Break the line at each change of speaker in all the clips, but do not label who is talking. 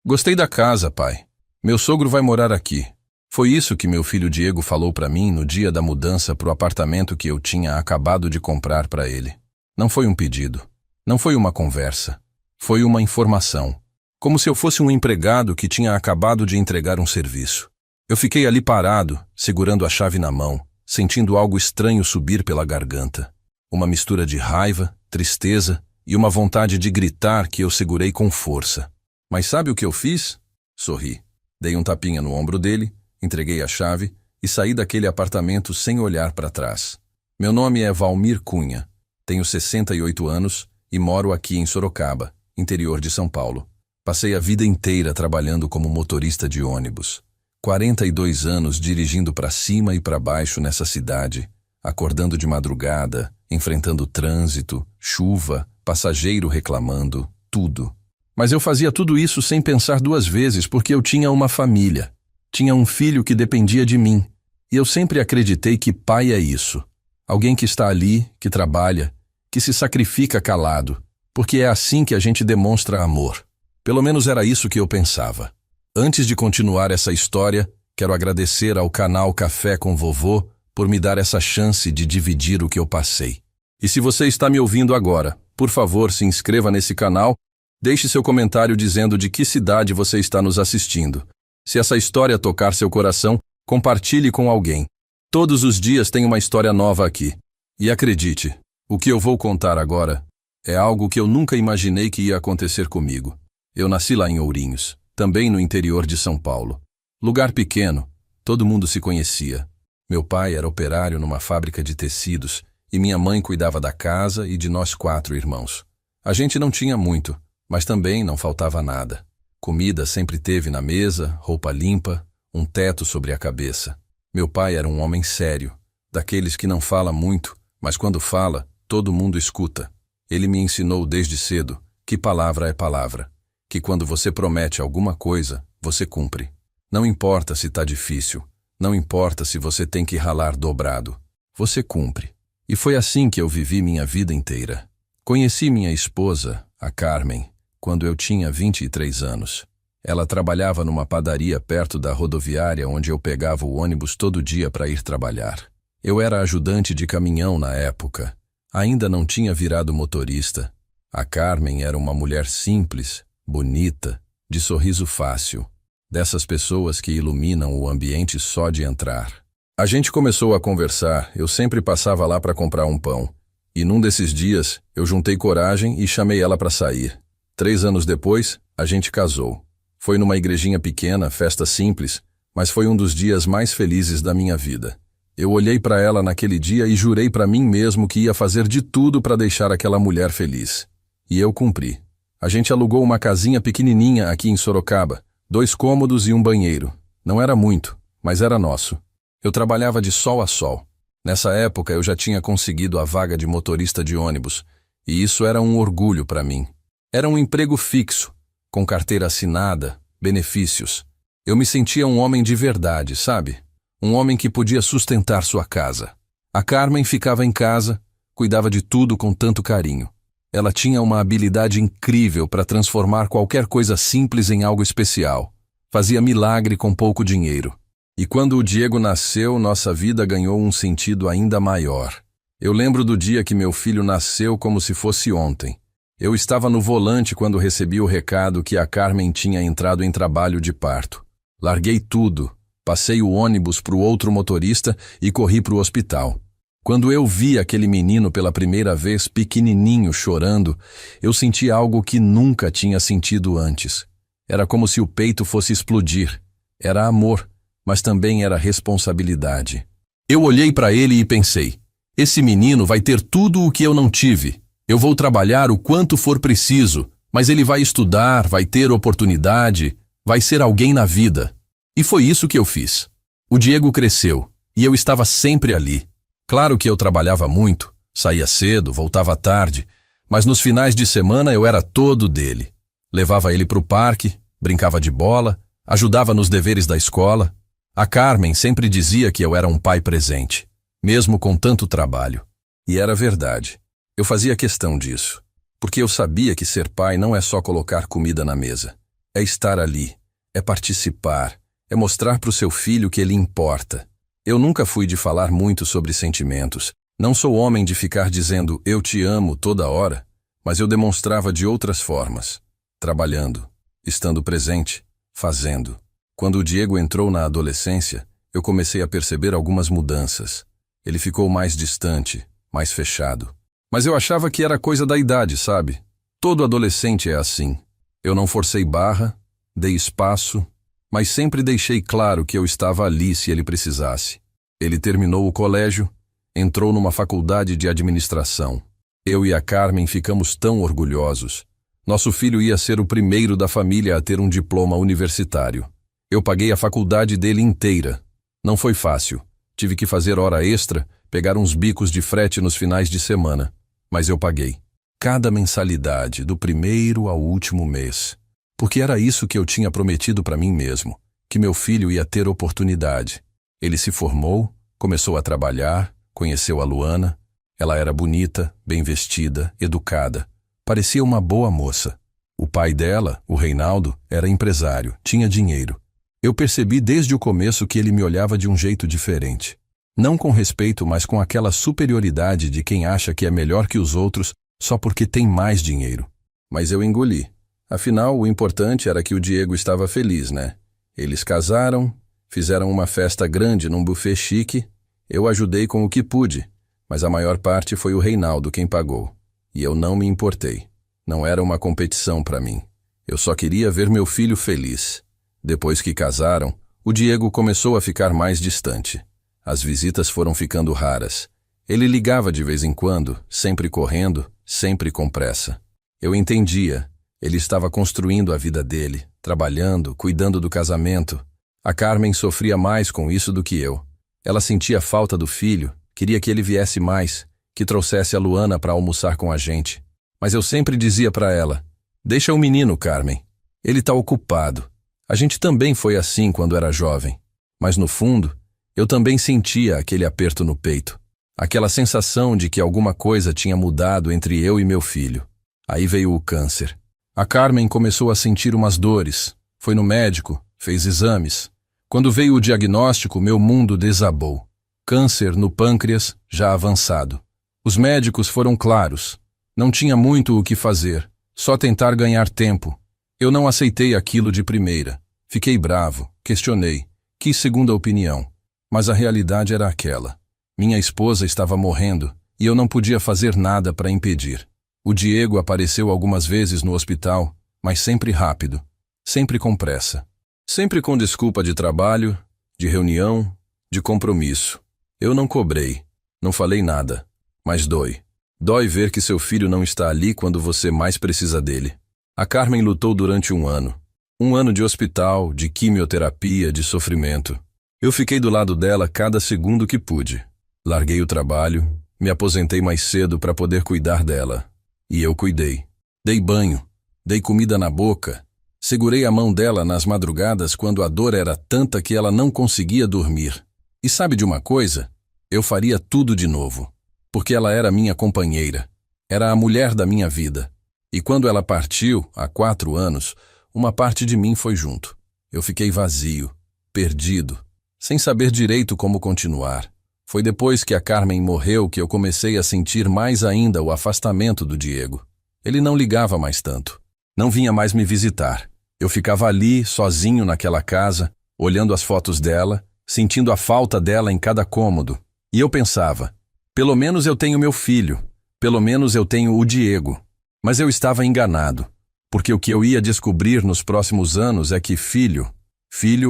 Gostei da casa, pai. Meu sogro vai morar aqui. Foi isso que meu filho Diego falou para mim no dia da mudança pro apartamento que eu tinha acabado de comprar para ele. Não foi um pedido. Não foi uma conversa. Foi uma informação. Como se eu fosse um empregado que tinha acabado de entregar um serviço. Eu fiquei ali parado, segurando a chave na mão, sentindo algo estranho subir pela garganta. Uma mistura de raiva, tristeza e uma vontade de gritar que eu segurei com força. Mas sabe o que eu fiz? Sorri. Dei um tapinha no ombro dele, entreguei a chave e saí daquele apartamento sem olhar para trás. Meu nome é Valmir Cunha, tenho 68 anos e moro aqui em Sorocaba, interior de São Paulo. Passei a vida inteira trabalhando como motorista de ônibus. 42 anos dirigindo para cima e para baixo nessa cidade, acordando de madrugada, enfrentando trânsito, chuva, passageiro reclamando, tudo. Mas eu fazia tudo isso sem pensar duas vezes porque eu tinha uma família. Tinha um filho que dependia de mim. E eu sempre acreditei que pai é isso. Alguém que está ali, que trabalha, que se sacrifica calado, porque é assim que a gente demonstra amor. Pelo menos era isso que eu pensava. Antes de continuar essa história, quero agradecer ao canal Café com Vovô por me dar essa chance de dividir o que eu passei. E se você está me ouvindo agora, por favor, se inscreva nesse canal, deixe seu comentário dizendo de que cidade você está nos assistindo. Se essa história tocar seu coração, compartilhe com alguém. Todos os dias tem uma história nova aqui. E acredite, o que eu vou contar agora é algo que eu nunca imaginei que ia acontecer comigo. Eu nasci lá em Ourinhos, também no interior de São Paulo. Lugar pequeno, todo mundo se conhecia. Meu pai era operário numa fábrica de tecidos e minha mãe cuidava da casa e de nós 4 irmãos. A gente não tinha muito, mas também não faltava nada. Comida sempre teve na mesa, roupa limpa, um teto sobre a cabeça. Meu pai era um homem sério, daqueles que não fala muito, mas quando fala, todo mundo escuta. Ele me ensinou desde cedo que palavra é palavra, que quando você promete alguma coisa, você cumpre. Não importa se tá difícil, não importa se você tem que ralar dobrado, você cumpre. E foi assim que eu vivi minha vida inteira. Conheci minha esposa, a Carmen, quando eu tinha 23 anos. Ela trabalhava numa padaria perto da rodoviária onde eu pegava o ônibus todo dia para ir trabalhar. Eu era ajudante de caminhão na época. Ainda não tinha virado motorista. A Carmen era uma mulher simples, bonita, de sorriso fácil. Dessas pessoas que iluminam o ambiente só de entrar. A gente começou a conversar, eu sempre passava lá para comprar um pão. E num desses dias, eu juntei coragem e chamei ela para sair. 3 anos depois, a gente casou. Foi numa igrejinha pequena, festa simples, mas foi um dos dias mais felizes da minha vida. Eu olhei para ela naquele dia e jurei para mim mesmo que ia fazer de tudo para deixar aquela mulher feliz. E eu cumpri. A gente alugou uma casinha pequenininha aqui em Sorocaba, 2 cômodos e um banheiro. Não era muito, mas era nosso. Eu trabalhava de sol a sol. Nessa época eu já tinha conseguido a vaga de motorista de ônibus, e isso era um orgulho para mim. Era um emprego fixo, com carteira assinada, benefícios. Eu me sentia um homem de verdade, sabe? Um homem que podia sustentar sua casa. A Carmen ficava em casa, cuidava de tudo com tanto carinho. Ela tinha uma habilidade incrível para transformar qualquer coisa simples em algo especial. Fazia milagre com pouco dinheiro. E quando o Diego nasceu, nossa vida ganhou um sentido ainda maior. Eu lembro do dia que meu filho nasceu como se fosse ontem. Eu estava no volante quando recebi o recado que a Carmen tinha entrado em trabalho de parto. Larguei tudo, passei o ônibus para o outro motorista e corri para o hospital. Quando eu vi aquele menino pela primeira vez pequenininho chorando, eu senti algo que nunca tinha sentido antes. Era como se o peito fosse explodir. Era amor, mas também era responsabilidade. Eu olhei para ele e pensei, esse menino vai ter tudo o que eu não tive. Eu vou trabalhar o quanto for preciso, mas ele vai estudar, vai ter oportunidade, vai ser alguém na vida. E foi isso que eu fiz. O Diego cresceu, e eu estava sempre ali. Claro que eu trabalhava muito, saía cedo, voltava tarde, mas nos finais de semana eu era todo dele. Levava ele para o parque, brincava de bola, ajudava nos deveres da escola. A Carmen sempre dizia que eu era um pai presente, mesmo com tanto trabalho. E era verdade. Eu fazia questão disso, porque eu sabia que ser pai não é só colocar comida na mesa. É estar ali, é participar, é mostrar para o seu filho que ele importa. Eu nunca fui de falar muito sobre sentimentos. Não sou homem de ficar dizendo eu te amo toda hora, mas eu demonstrava de outras formas. Trabalhando, estando presente, fazendo. Quando o Diego entrou na adolescência, eu comecei a perceber algumas mudanças. Ele ficou mais distante, mais fechado. Mas eu achava que era coisa da idade, sabe? Todo adolescente é assim. Eu não forcei barra, dei espaço, mas sempre deixei claro que eu estava ali se ele precisasse. Ele terminou o colégio, entrou numa faculdade de administração. Eu e a Carmen ficamos tão orgulhosos. Nosso filho ia ser o primeiro da família a ter um diploma universitário. Eu paguei a faculdade dele inteira. Não foi fácil. Tive que fazer hora extra, pegar uns bicos de frete nos finais de semana. Mas eu paguei. Cada mensalidade, do primeiro ao último mês. Porque era isso que eu tinha prometido para mim mesmo, que meu filho ia ter oportunidade. Ele se formou, começou a trabalhar, conheceu a Luana. Ela era bonita, bem vestida, educada. Parecia uma boa moça. O pai dela, o Reinaldo, era empresário, tinha dinheiro. Eu percebi desde o começo que ele me olhava de um jeito diferente. Não com respeito, mas com aquela superioridade de quem acha que é melhor que os outros só porque tem mais dinheiro. Mas eu engoli. Afinal, o importante era que o Diego estava feliz, né? Eles casaram, fizeram uma festa grande num buffet chique. Eu ajudei com o que pude, mas a maior parte foi o Reinaldo quem pagou. E eu não me importei. Não era uma competição para mim. Eu só queria ver meu filho feliz. Depois que casaram, o Diego começou a ficar mais distante. As visitas foram ficando raras. Ele ligava de vez em quando, sempre correndo, sempre com pressa. Eu entendia. Ele estava construindo a vida dele, trabalhando, cuidando do casamento. A Carmen sofria mais com isso do que eu. Ela sentia falta do filho, queria que ele viesse mais, que trouxesse a Luana para almoçar com a gente. Mas eu sempre dizia para ela, deixa o menino, Carmen. Ele está ocupado. A gente também foi assim quando era jovem. Mas no fundo, eu também sentia aquele aperto no peito. Aquela sensação de que alguma coisa tinha mudado entre eu e meu filho. Aí veio o câncer. A Carmen começou a sentir umas dores. Foi no médico, fez exames. Quando veio o diagnóstico, meu mundo desabou. Câncer no pâncreas, já avançado. Os médicos foram claros. Não tinha muito o que fazer, só tentar ganhar tempo. Eu não aceitei aquilo de primeira. Fiquei bravo, questionei, quis segunda opinião. Mas a realidade era aquela. Minha esposa estava morrendo e eu não podia fazer nada para impedir. O Diego apareceu algumas vezes no hospital, mas sempre rápido, sempre com pressa. Sempre com desculpa de trabalho, de reunião, de compromisso. Eu não cobrei, não falei nada, mas dói. Dói ver que seu filho não está ali quando você mais precisa dele. A Carmen lutou durante um ano. Um ano de hospital, de quimioterapia, de sofrimento. Eu fiquei do lado dela cada segundo que pude. Larguei o trabalho, me aposentei mais cedo para poder cuidar dela. E eu cuidei. Dei banho, dei comida na boca. Segurei a mão dela nas madrugadas quando a dor era tanta que ela não conseguia dormir. E sabe de uma coisa? Eu faria tudo de novo. Porque ela era minha companheira. Era a mulher da minha vida. E quando ela partiu, há 4 anos, uma parte de mim foi junto. Eu fiquei vazio, perdido, sem saber direito como continuar. Foi depois que a Carmen morreu que eu comecei a sentir mais ainda o afastamento do Diego. Ele não ligava mais tanto. Não vinha mais me visitar. Eu ficava ali, sozinho naquela casa, olhando as fotos dela, sentindo a falta dela em cada cômodo. E eu pensava, pelo menos eu tenho meu filho, pelo menos eu tenho o Diego. Mas eu estava enganado, porque o que eu ia descobrir nos próximos anos é que filho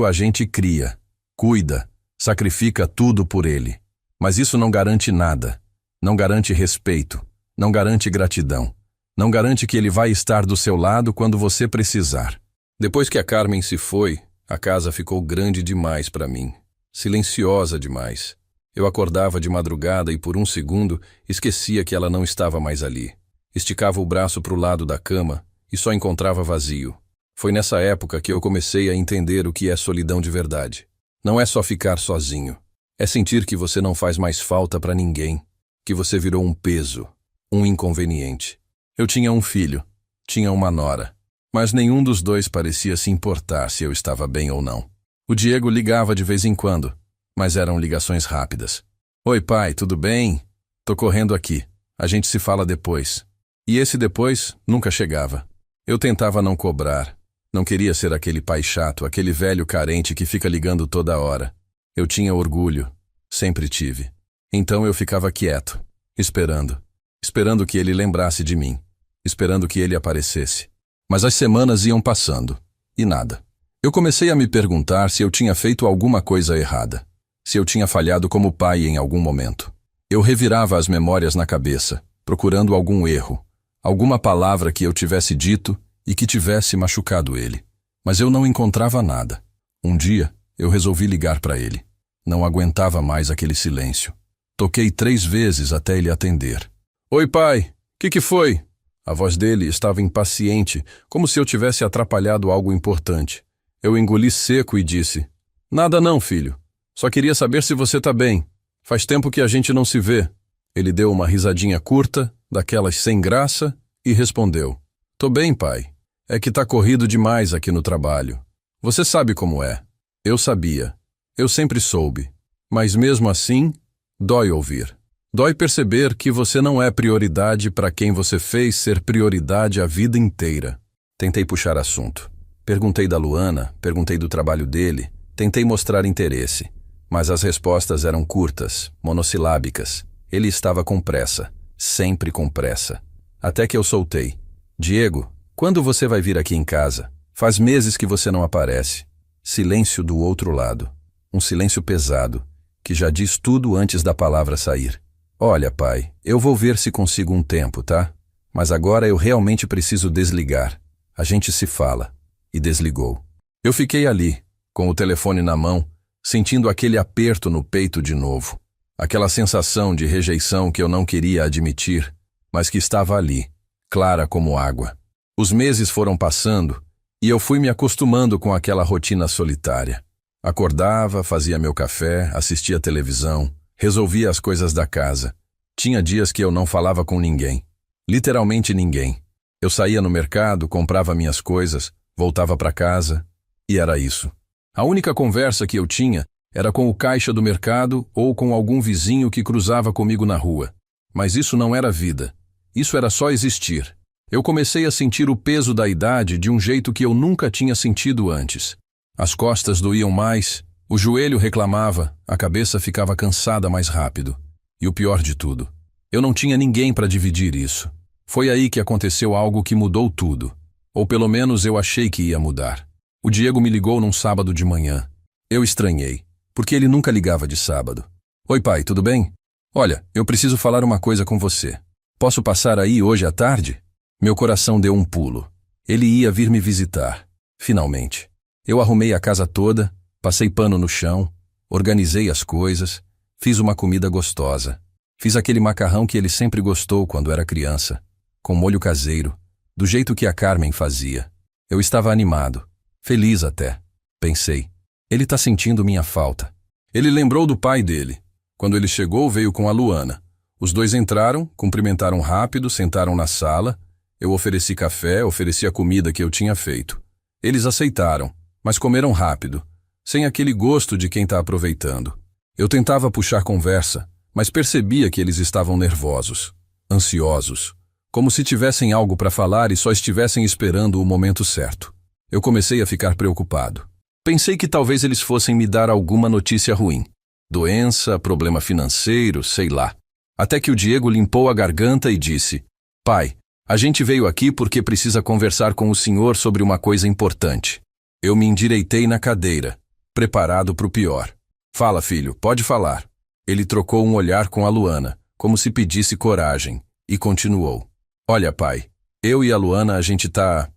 a gente cria, cuida, sacrifica tudo por ele. Mas isso não garante nada, não garante respeito, não garante gratidão. Não garante que ele vai estar do seu lado quando você precisar. Depois que a Carmen se foi, a casa ficou grande demais para mim. Silenciosa demais. Eu acordava de madrugada e por um segundo esquecia que ela não estava mais ali. Esticava o braço para o lado da cama e só encontrava vazio. Foi nessa época que eu comecei a entender o que é solidão de verdade. Não é só ficar sozinho. É sentir que você não faz mais falta para ninguém. Que você virou um peso, um inconveniente. Eu tinha um filho, tinha uma nora. Mas nenhum dos dois parecia se importar se eu estava bem ou não. O Diego ligava de vez em quando, mas eram ligações rápidas. Oi, pai, tudo bem? Tô correndo aqui. A gente se fala depois. E esse depois nunca chegava. Eu tentava não cobrar. Não queria ser aquele pai chato, aquele velho carente que fica ligando toda hora. Eu tinha orgulho. Sempre tive. Então eu ficava quieto, esperando. Esperando que ele lembrasse de mim. Esperando que ele aparecesse. Mas as semanas iam passando. E nada. Eu comecei a me perguntar se eu tinha feito alguma coisa errada. Se eu tinha falhado como pai em algum momento. Eu revirava as memórias na cabeça, procurando algum erro. Alguma palavra que eu tivesse dito e que tivesse machucado ele. Mas eu não encontrava nada. Um dia, eu resolvi ligar para ele. Não aguentava mais aquele silêncio. Toquei 3 vezes até ele atender. Oi, pai. Que foi? A voz dele estava impaciente, como se eu tivesse atrapalhado algo importante. Eu engoli seco e disse, nada não, filho. Só queria saber se você tá bem. Faz tempo que a gente não se vê. Ele deu uma risadinha curta, daquelas sem graça, e respondeu. Tô bem, pai. É que tá corrido demais aqui no trabalho. Você sabe como é. Eu sabia. Eu sempre soube. Mas mesmo assim, dói ouvir. Dói perceber que você não é prioridade para quem você fez ser prioridade a vida inteira. Tentei puxar assunto. Perguntei da Luana, perguntei do trabalho dele, tentei mostrar interesse. Mas as respostas eram curtas, monossilábicas. Ele estava com pressa. Sempre com pressa. Até que eu soltei. Diego, quando você vai vir aqui em casa? Faz meses que você não aparece. Silêncio do outro lado. Um silêncio pesado, que já diz tudo antes da palavra sair. Olha, pai, eu vou ver se consigo um tempo, tá? Mas agora eu realmente preciso desligar. A gente se fala. E desligou. Eu fiquei ali, com o telefone na mão, sentindo aquele aperto no peito de novo. Aquela sensação de rejeição que eu não queria admitir, mas que estava ali, clara como água. Os meses foram passando e eu fui me acostumando com aquela rotina solitária. Acordava, fazia meu café, assistia televisão, resolvia as coisas da casa. Tinha dias que eu não falava com ninguém. Literalmente ninguém. Eu saía no mercado, comprava minhas coisas, voltava para casa, e era isso. A única conversa que eu tinha era com o caixa do mercado ou com algum vizinho que cruzava comigo na rua. Mas isso não era vida. Isso era só existir. Eu comecei a sentir o peso da idade de um jeito que eu nunca tinha sentido antes. As costas doíam mais, o joelho reclamava, a cabeça ficava cansada mais rápido. E o pior de tudo, eu não tinha ninguém para dividir isso. Foi aí que aconteceu algo que mudou tudo. Ou pelo menos eu achei que ia mudar. O Diego me ligou num sábado de manhã. Eu estranhei, porque ele nunca ligava de sábado. Oi, pai, tudo bem? Olha, eu preciso falar uma coisa com você. Posso passar aí hoje à tarde? Meu coração deu um pulo. Ele ia vir me visitar. Finalmente. Eu arrumei a casa toda, passei pano no chão, organizei as coisas, fiz uma comida gostosa. Fiz aquele macarrão que ele sempre gostou quando era criança, com molho caseiro, do jeito que a Carmen fazia. Eu estava animado, feliz até. Pensei, ele está sentindo minha falta. Ele lembrou do pai dele. Quando ele chegou, veio com a Luana. Os dois entraram, cumprimentaram rápido, sentaram na sala. Eu ofereci café, ofereci a comida que eu tinha feito. Eles aceitaram, mas comeram rápido, sem aquele gosto de quem está aproveitando. Eu tentava puxar conversa, mas percebia que eles estavam nervosos, ansiosos, como se tivessem algo para falar e só estivessem esperando o momento certo. Eu comecei a ficar preocupado. Pensei que talvez eles fossem me dar alguma notícia ruim. Doença, problema financeiro, sei lá. Até que o Diego limpou a garganta e disse, pai, a gente veio aqui porque precisa conversar com o senhor sobre uma coisa importante. Eu me endireitei na cadeira, preparado para o pior. Fala, filho, pode falar. Ele trocou um olhar com a Luana, como se pedisse coragem, e continuou. Olha, pai, eu e a Luana a gente tá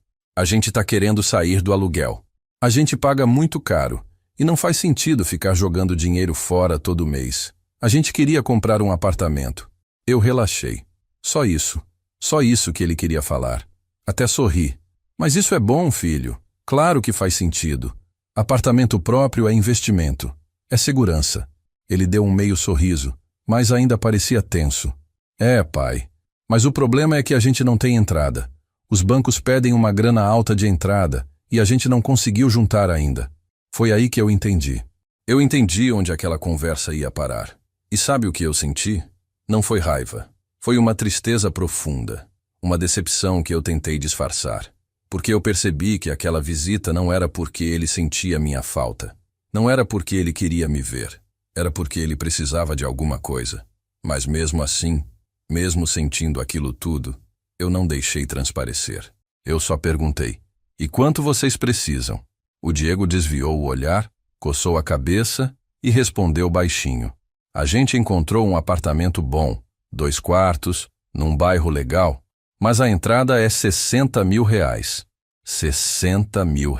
querendo sair do aluguel. A gente paga muito caro, e não faz sentido ficar jogando dinheiro fora todo mês. A gente queria comprar um apartamento. Eu relaxei. Só isso que ele queria falar. Até sorri. Mas isso é bom, filho. Claro que faz sentido. Apartamento próprio é investimento. É segurança. Ele deu um meio sorriso, mas ainda parecia tenso. É, pai. Mas o problema é que a gente não tem entrada. Os bancos pedem uma grana alta de entrada e a gente não conseguiu juntar ainda. Foi aí que eu entendi. Eu entendi onde aquela conversa ia parar. E sabe o que eu senti? Não foi raiva. Foi uma tristeza profunda. Uma decepção que eu tentei disfarçar. Porque eu percebi que aquela visita não era porque ele sentia minha falta. Não era porque ele queria me ver. Era porque ele precisava de alguma coisa. Mas mesmo assim, mesmo sentindo aquilo tudo, eu não deixei transparecer. Eu só perguntei: e quanto vocês precisam? O Diego desviou o olhar, coçou a cabeça e respondeu baixinho: a gente encontrou um apartamento bom, 2 quartos, num bairro legal, mas a entrada é R$60 mil. R$60 mil.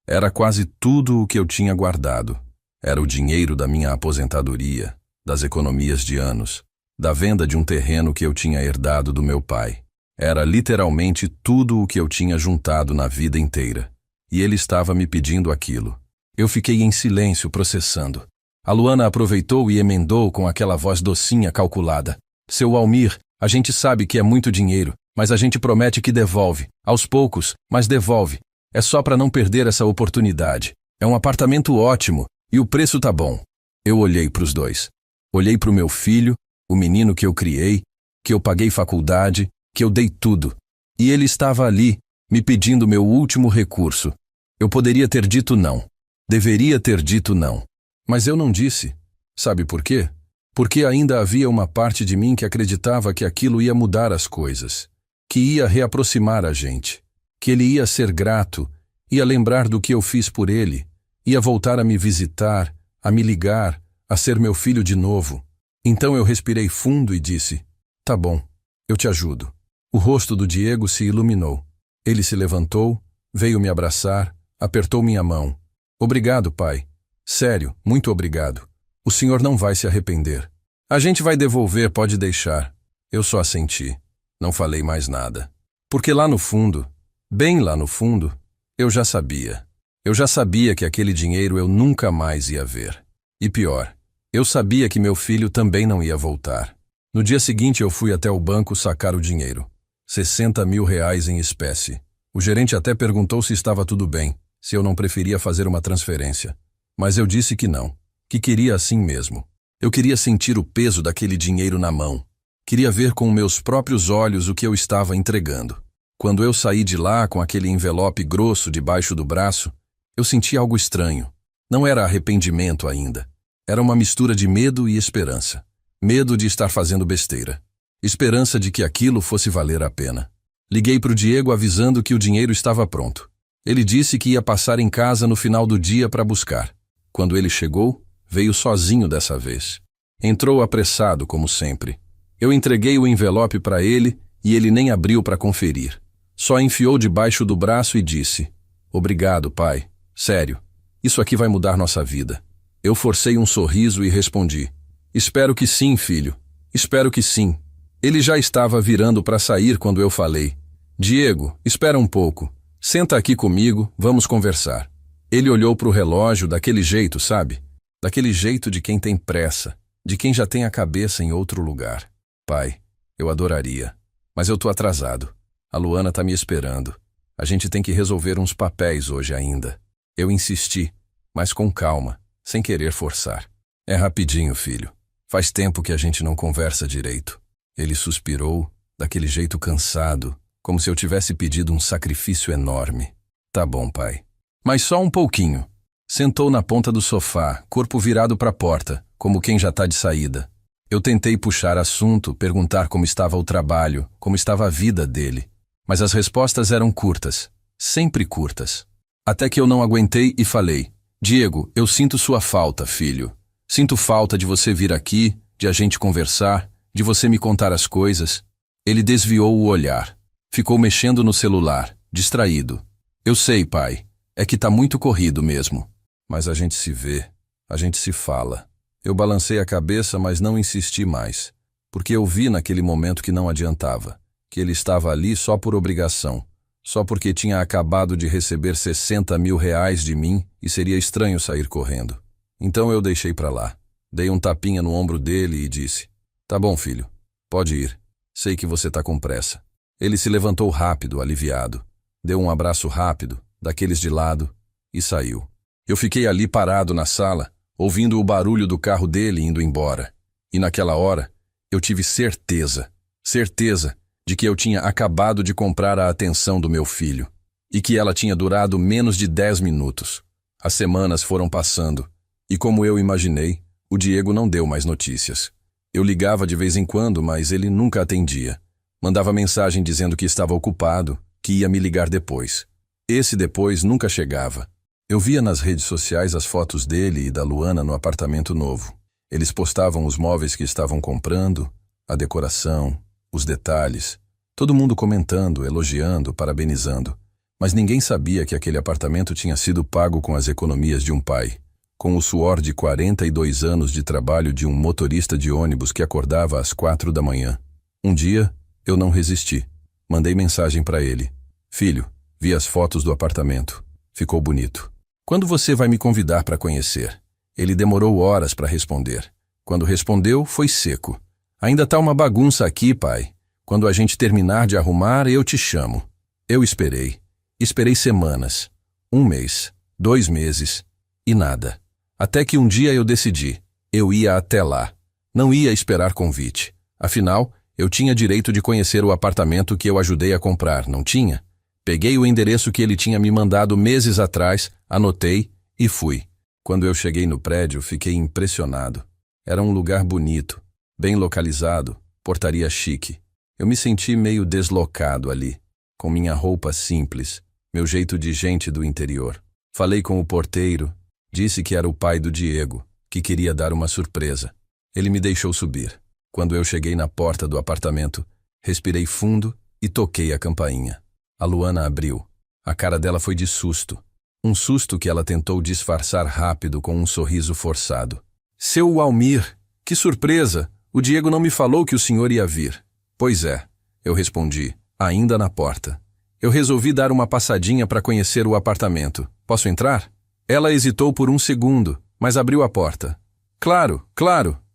Era quase tudo o que eu tinha guardado. Era o dinheiro da minha aposentadoria, das economias de anos, da venda de um terreno que eu tinha herdado do meu pai. Era literalmente tudo o que eu tinha juntado na vida inteira. E ele estava me pedindo aquilo. Eu fiquei em silêncio processando. A Luana aproveitou e emendou com aquela voz docinha calculada: seu Almir, a gente sabe que é muito dinheiro, mas a gente promete que devolve, aos poucos, mas devolve. É só para não perder essa oportunidade. É um apartamento ótimo e o preço tá bom. Eu olhei para os dois. Olhei para o meu filho, o menino que eu criei, que eu paguei faculdade, que eu dei tudo. E ele estava ali, me pedindo meu último recurso. Eu poderia ter dito não. Deveria ter dito não. Mas eu não disse. Sabe por quê? Porque ainda havia uma parte de mim que acreditava que aquilo ia mudar as coisas, que ia reaproximar a gente, que ele ia ser grato, ia lembrar do que eu fiz por ele, ia voltar a me visitar, a me ligar, a ser meu filho de novo. Então eu respirei fundo e disse: tá bom, eu te ajudo. O rosto do Diego se iluminou. Ele se levantou, veio me abraçar, apertou minha mão. Obrigado, pai. Sério, muito obrigado. O senhor não vai se arrepender. A gente vai devolver, pode deixar. Eu só assenti. Não falei mais nada. Porque lá no fundo, bem lá no fundo, eu já sabia. Eu já sabia que aquele dinheiro eu nunca mais ia ver. E pior, eu sabia que meu filho também não ia voltar. No dia seguinte eu fui até o banco sacar o dinheiro. R$60 mil em espécie. O gerente até perguntou se estava tudo bem, se eu não preferia fazer uma transferência. Mas eu disse que não, que queria assim mesmo. Eu queria sentir o peso daquele dinheiro na mão. Queria ver com meus próprios olhos o que eu estava entregando. Quando eu saí de lá com aquele envelope grosso debaixo do braço, eu senti algo estranho. Não era arrependimento ainda. Era uma mistura de medo e esperança. Medo de estar fazendo besteira. Esperança de que aquilo fosse valer a pena. Liguei para o Diego avisando que o dinheiro estava pronto. Ele disse que ia passar em casa no final do dia para buscar. Quando ele chegou, veio sozinho dessa vez. Entrou apressado, como sempre. Eu entreguei o envelope para ele e ele nem abriu para conferir. Só enfiou debaixo do braço e disse: obrigado, pai. Sério, isso aqui vai mudar nossa vida. Eu forcei um sorriso e respondi: espero que sim, filho. Espero que sim. Ele já estava virando para sair quando eu falei: Diego, espera um pouco. Senta aqui comigo, vamos conversar. Ele olhou para o relógio daquele jeito, sabe? Daquele jeito de quem tem pressa, de quem já tem a cabeça em outro lugar. Pai, eu adoraria, mas eu tô atrasado. A Luana tá me esperando. A gente tem que resolver uns papéis hoje ainda. Eu insisti, mas com calma, sem querer forçar. É rapidinho, filho. Faz tempo que a gente não conversa direito. Ele suspirou, daquele jeito cansado, como se eu tivesse pedido um sacrifício enorme. Tá bom, pai. Mas só um pouquinho. Sentou na ponta do sofá, corpo virado para a porta, como quem já tá de saída. Eu tentei puxar assunto, perguntar como estava o trabalho, como estava a vida dele. Mas as respostas eram curtas, sempre curtas. Até que eu não aguentei e falei: Diego, eu sinto sua falta, filho. Sinto falta de você vir aqui, de a gente conversar, de você me contar as coisas. Ele desviou o olhar. Ficou mexendo no celular, distraído. Eu sei, pai. É que tá muito corrido mesmo. Mas a gente se vê, a gente se fala. Eu balancei a cabeça, mas não insisti mais. Porque eu vi naquele momento que não adiantava. Que ele estava ali só por obrigação. Só porque tinha acabado de receber R$60 mil de mim e seria estranho sair correndo. Então eu deixei pra lá. Dei um tapinha no ombro dele e disse: tá bom, filho. Pode ir. Sei que você tá com pressa. Ele se levantou rápido, aliviado. Deu um abraço rápido, daqueles de lado, e saiu. Eu fiquei ali parado na sala, ouvindo o barulho do carro dele indo embora. E naquela hora, eu tive certeza de que eu tinha acabado de comprar a atenção do meu filho. E que ela tinha durado menos de 10 minutos. As semanas foram passando, e como eu imaginei, o Diego não deu mais notícias. Eu ligava de vez em quando, mas ele nunca atendia. Mandava mensagem dizendo que estava ocupado, que ia me ligar depois. Esse depois nunca chegava. Eu via nas redes sociais as fotos dele e da Luana no apartamento novo. Eles postavam os móveis que estavam comprando, a decoração, os detalhes. Todo mundo comentando, elogiando, parabenizando. Mas ninguém sabia que aquele apartamento tinha sido pago com as economias de um pai, com o suor de 42 anos de trabalho de um motorista de ônibus que acordava às 4 da manhã. Um dia, eu não resisti. Mandei mensagem para ele. Filho, vi as fotos do apartamento. Ficou bonito. Quando você vai me convidar para conhecer? Ele demorou horas para responder. Quando respondeu, foi seco. Ainda tá uma bagunça aqui, pai. Quando a gente terminar de arrumar, eu te chamo. Eu esperei. Esperei semanas, 1 mês, 2 meses, e nada. Até que um dia eu decidi, eu ia até lá. Não ia esperar convite. Afinal, eu tinha direito de conhecer o apartamento que eu ajudei a comprar, não tinha? Peguei o endereço que ele tinha me mandado meses atrás, anotei e fui. Quando eu cheguei no prédio, fiquei impressionado. Era um lugar bonito, bem localizado, portaria chique. Eu me senti meio deslocado ali, com minha roupa simples, meu jeito de gente do interior. Falei com o porteiro, disse que era o pai do Diego, que queria dar uma surpresa. Ele me deixou subir. Quando eu cheguei na porta do apartamento, respirei fundo e toquei a campainha. A Luana abriu. A cara dela foi de susto. Um susto que ela tentou disfarçar rápido com um sorriso forçado. Seu Walmir, que surpresa! O Diego não me falou que o senhor ia vir. Pois é, eu respondi, ainda na porta. Eu resolvi dar uma passadinha para conhecer o apartamento. Posso entrar? Ela hesitou por um segundo, mas abriu a porta. Claro,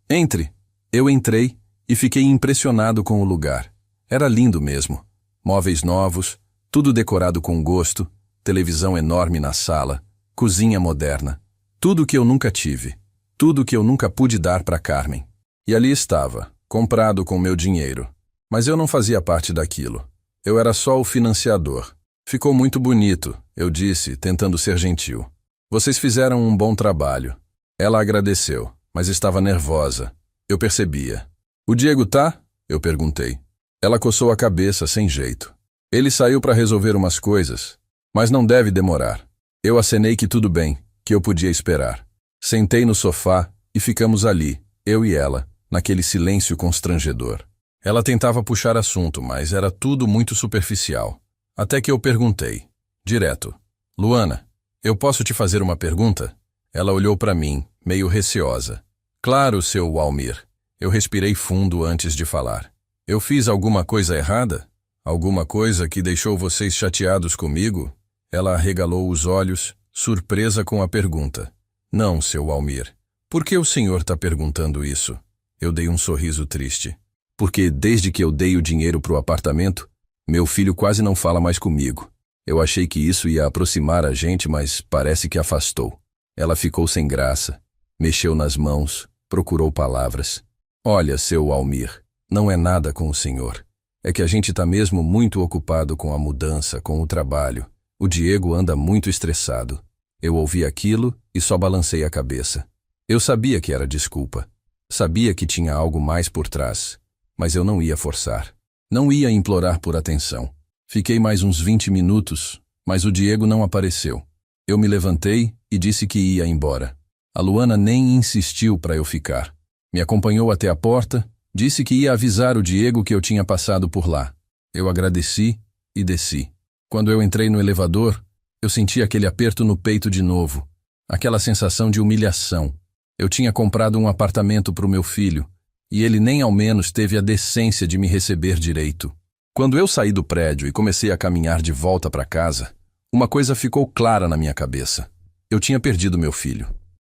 entre. Eu entrei e fiquei impressionado com o lugar. Era lindo mesmo. Móveis novos, tudo decorado com gosto, televisão enorme na sala, cozinha moderna. Tudo que eu nunca tive. Tudo que eu nunca pude dar para Carmen. E ali estava, comprado com meu dinheiro. Mas eu não fazia parte daquilo. Eu era só o financiador. Ficou muito bonito, eu disse, tentando ser gentil. Vocês fizeram um bom trabalho. Ela agradeceu, mas estava nervosa. Eu percebia. O Diego tá? Eu perguntei. Ela coçou a cabeça sem jeito. Ele saiu para resolver umas coisas, mas não deve demorar. Eu acenei que tudo bem, que eu podia esperar. Sentei no sofá e ficamos ali, eu e ela, naquele silêncio constrangedor. Ela tentava puxar assunto, mas era tudo muito superficial. Até que eu perguntei, direto, Luana, eu posso te fazer uma pergunta? Ela olhou para mim, meio receosa. Claro, seu Walmir. Eu respirei fundo antes de falar. Eu fiz alguma coisa errada? Alguma coisa que deixou vocês chateados comigo? Ela arregalou os olhos, surpresa com a pergunta. Não, seu Walmir. Por que o senhor está perguntando isso? Eu dei um sorriso triste. Porque desde que eu dei o dinheiro para o apartamento, meu filho quase não fala mais comigo. Eu achei que isso ia aproximar a gente, mas parece que afastou. Ela ficou sem graça, mexeu nas mãos, procurou palavras. Olha, seu Walmir, não é nada com o senhor. É que a gente está mesmo muito ocupado com a mudança, com o trabalho. O Diego anda muito estressado. Eu ouvi aquilo e só balancei a cabeça. Eu sabia que era desculpa. Sabia que tinha algo mais por trás. Mas eu não ia forçar. Não ia implorar por atenção. Fiquei mais uns 20 minutos, mas o Diego não apareceu. Eu me levantei e disse que ia embora. A Luana nem insistiu para eu ficar. Me acompanhou até a porta, disse que ia avisar o Diego que eu tinha passado por lá. Eu agradeci e desci. Quando eu entrei no elevador, eu senti aquele aperto no peito de novo. Aquela sensação de humilhação. Eu tinha comprado um apartamento para o meu filho, e ele nem ao menos teve a decência de me receber direito. Quando eu saí do prédio e comecei a caminhar de volta para casa, uma coisa ficou clara na minha cabeça. Eu tinha perdido meu filho.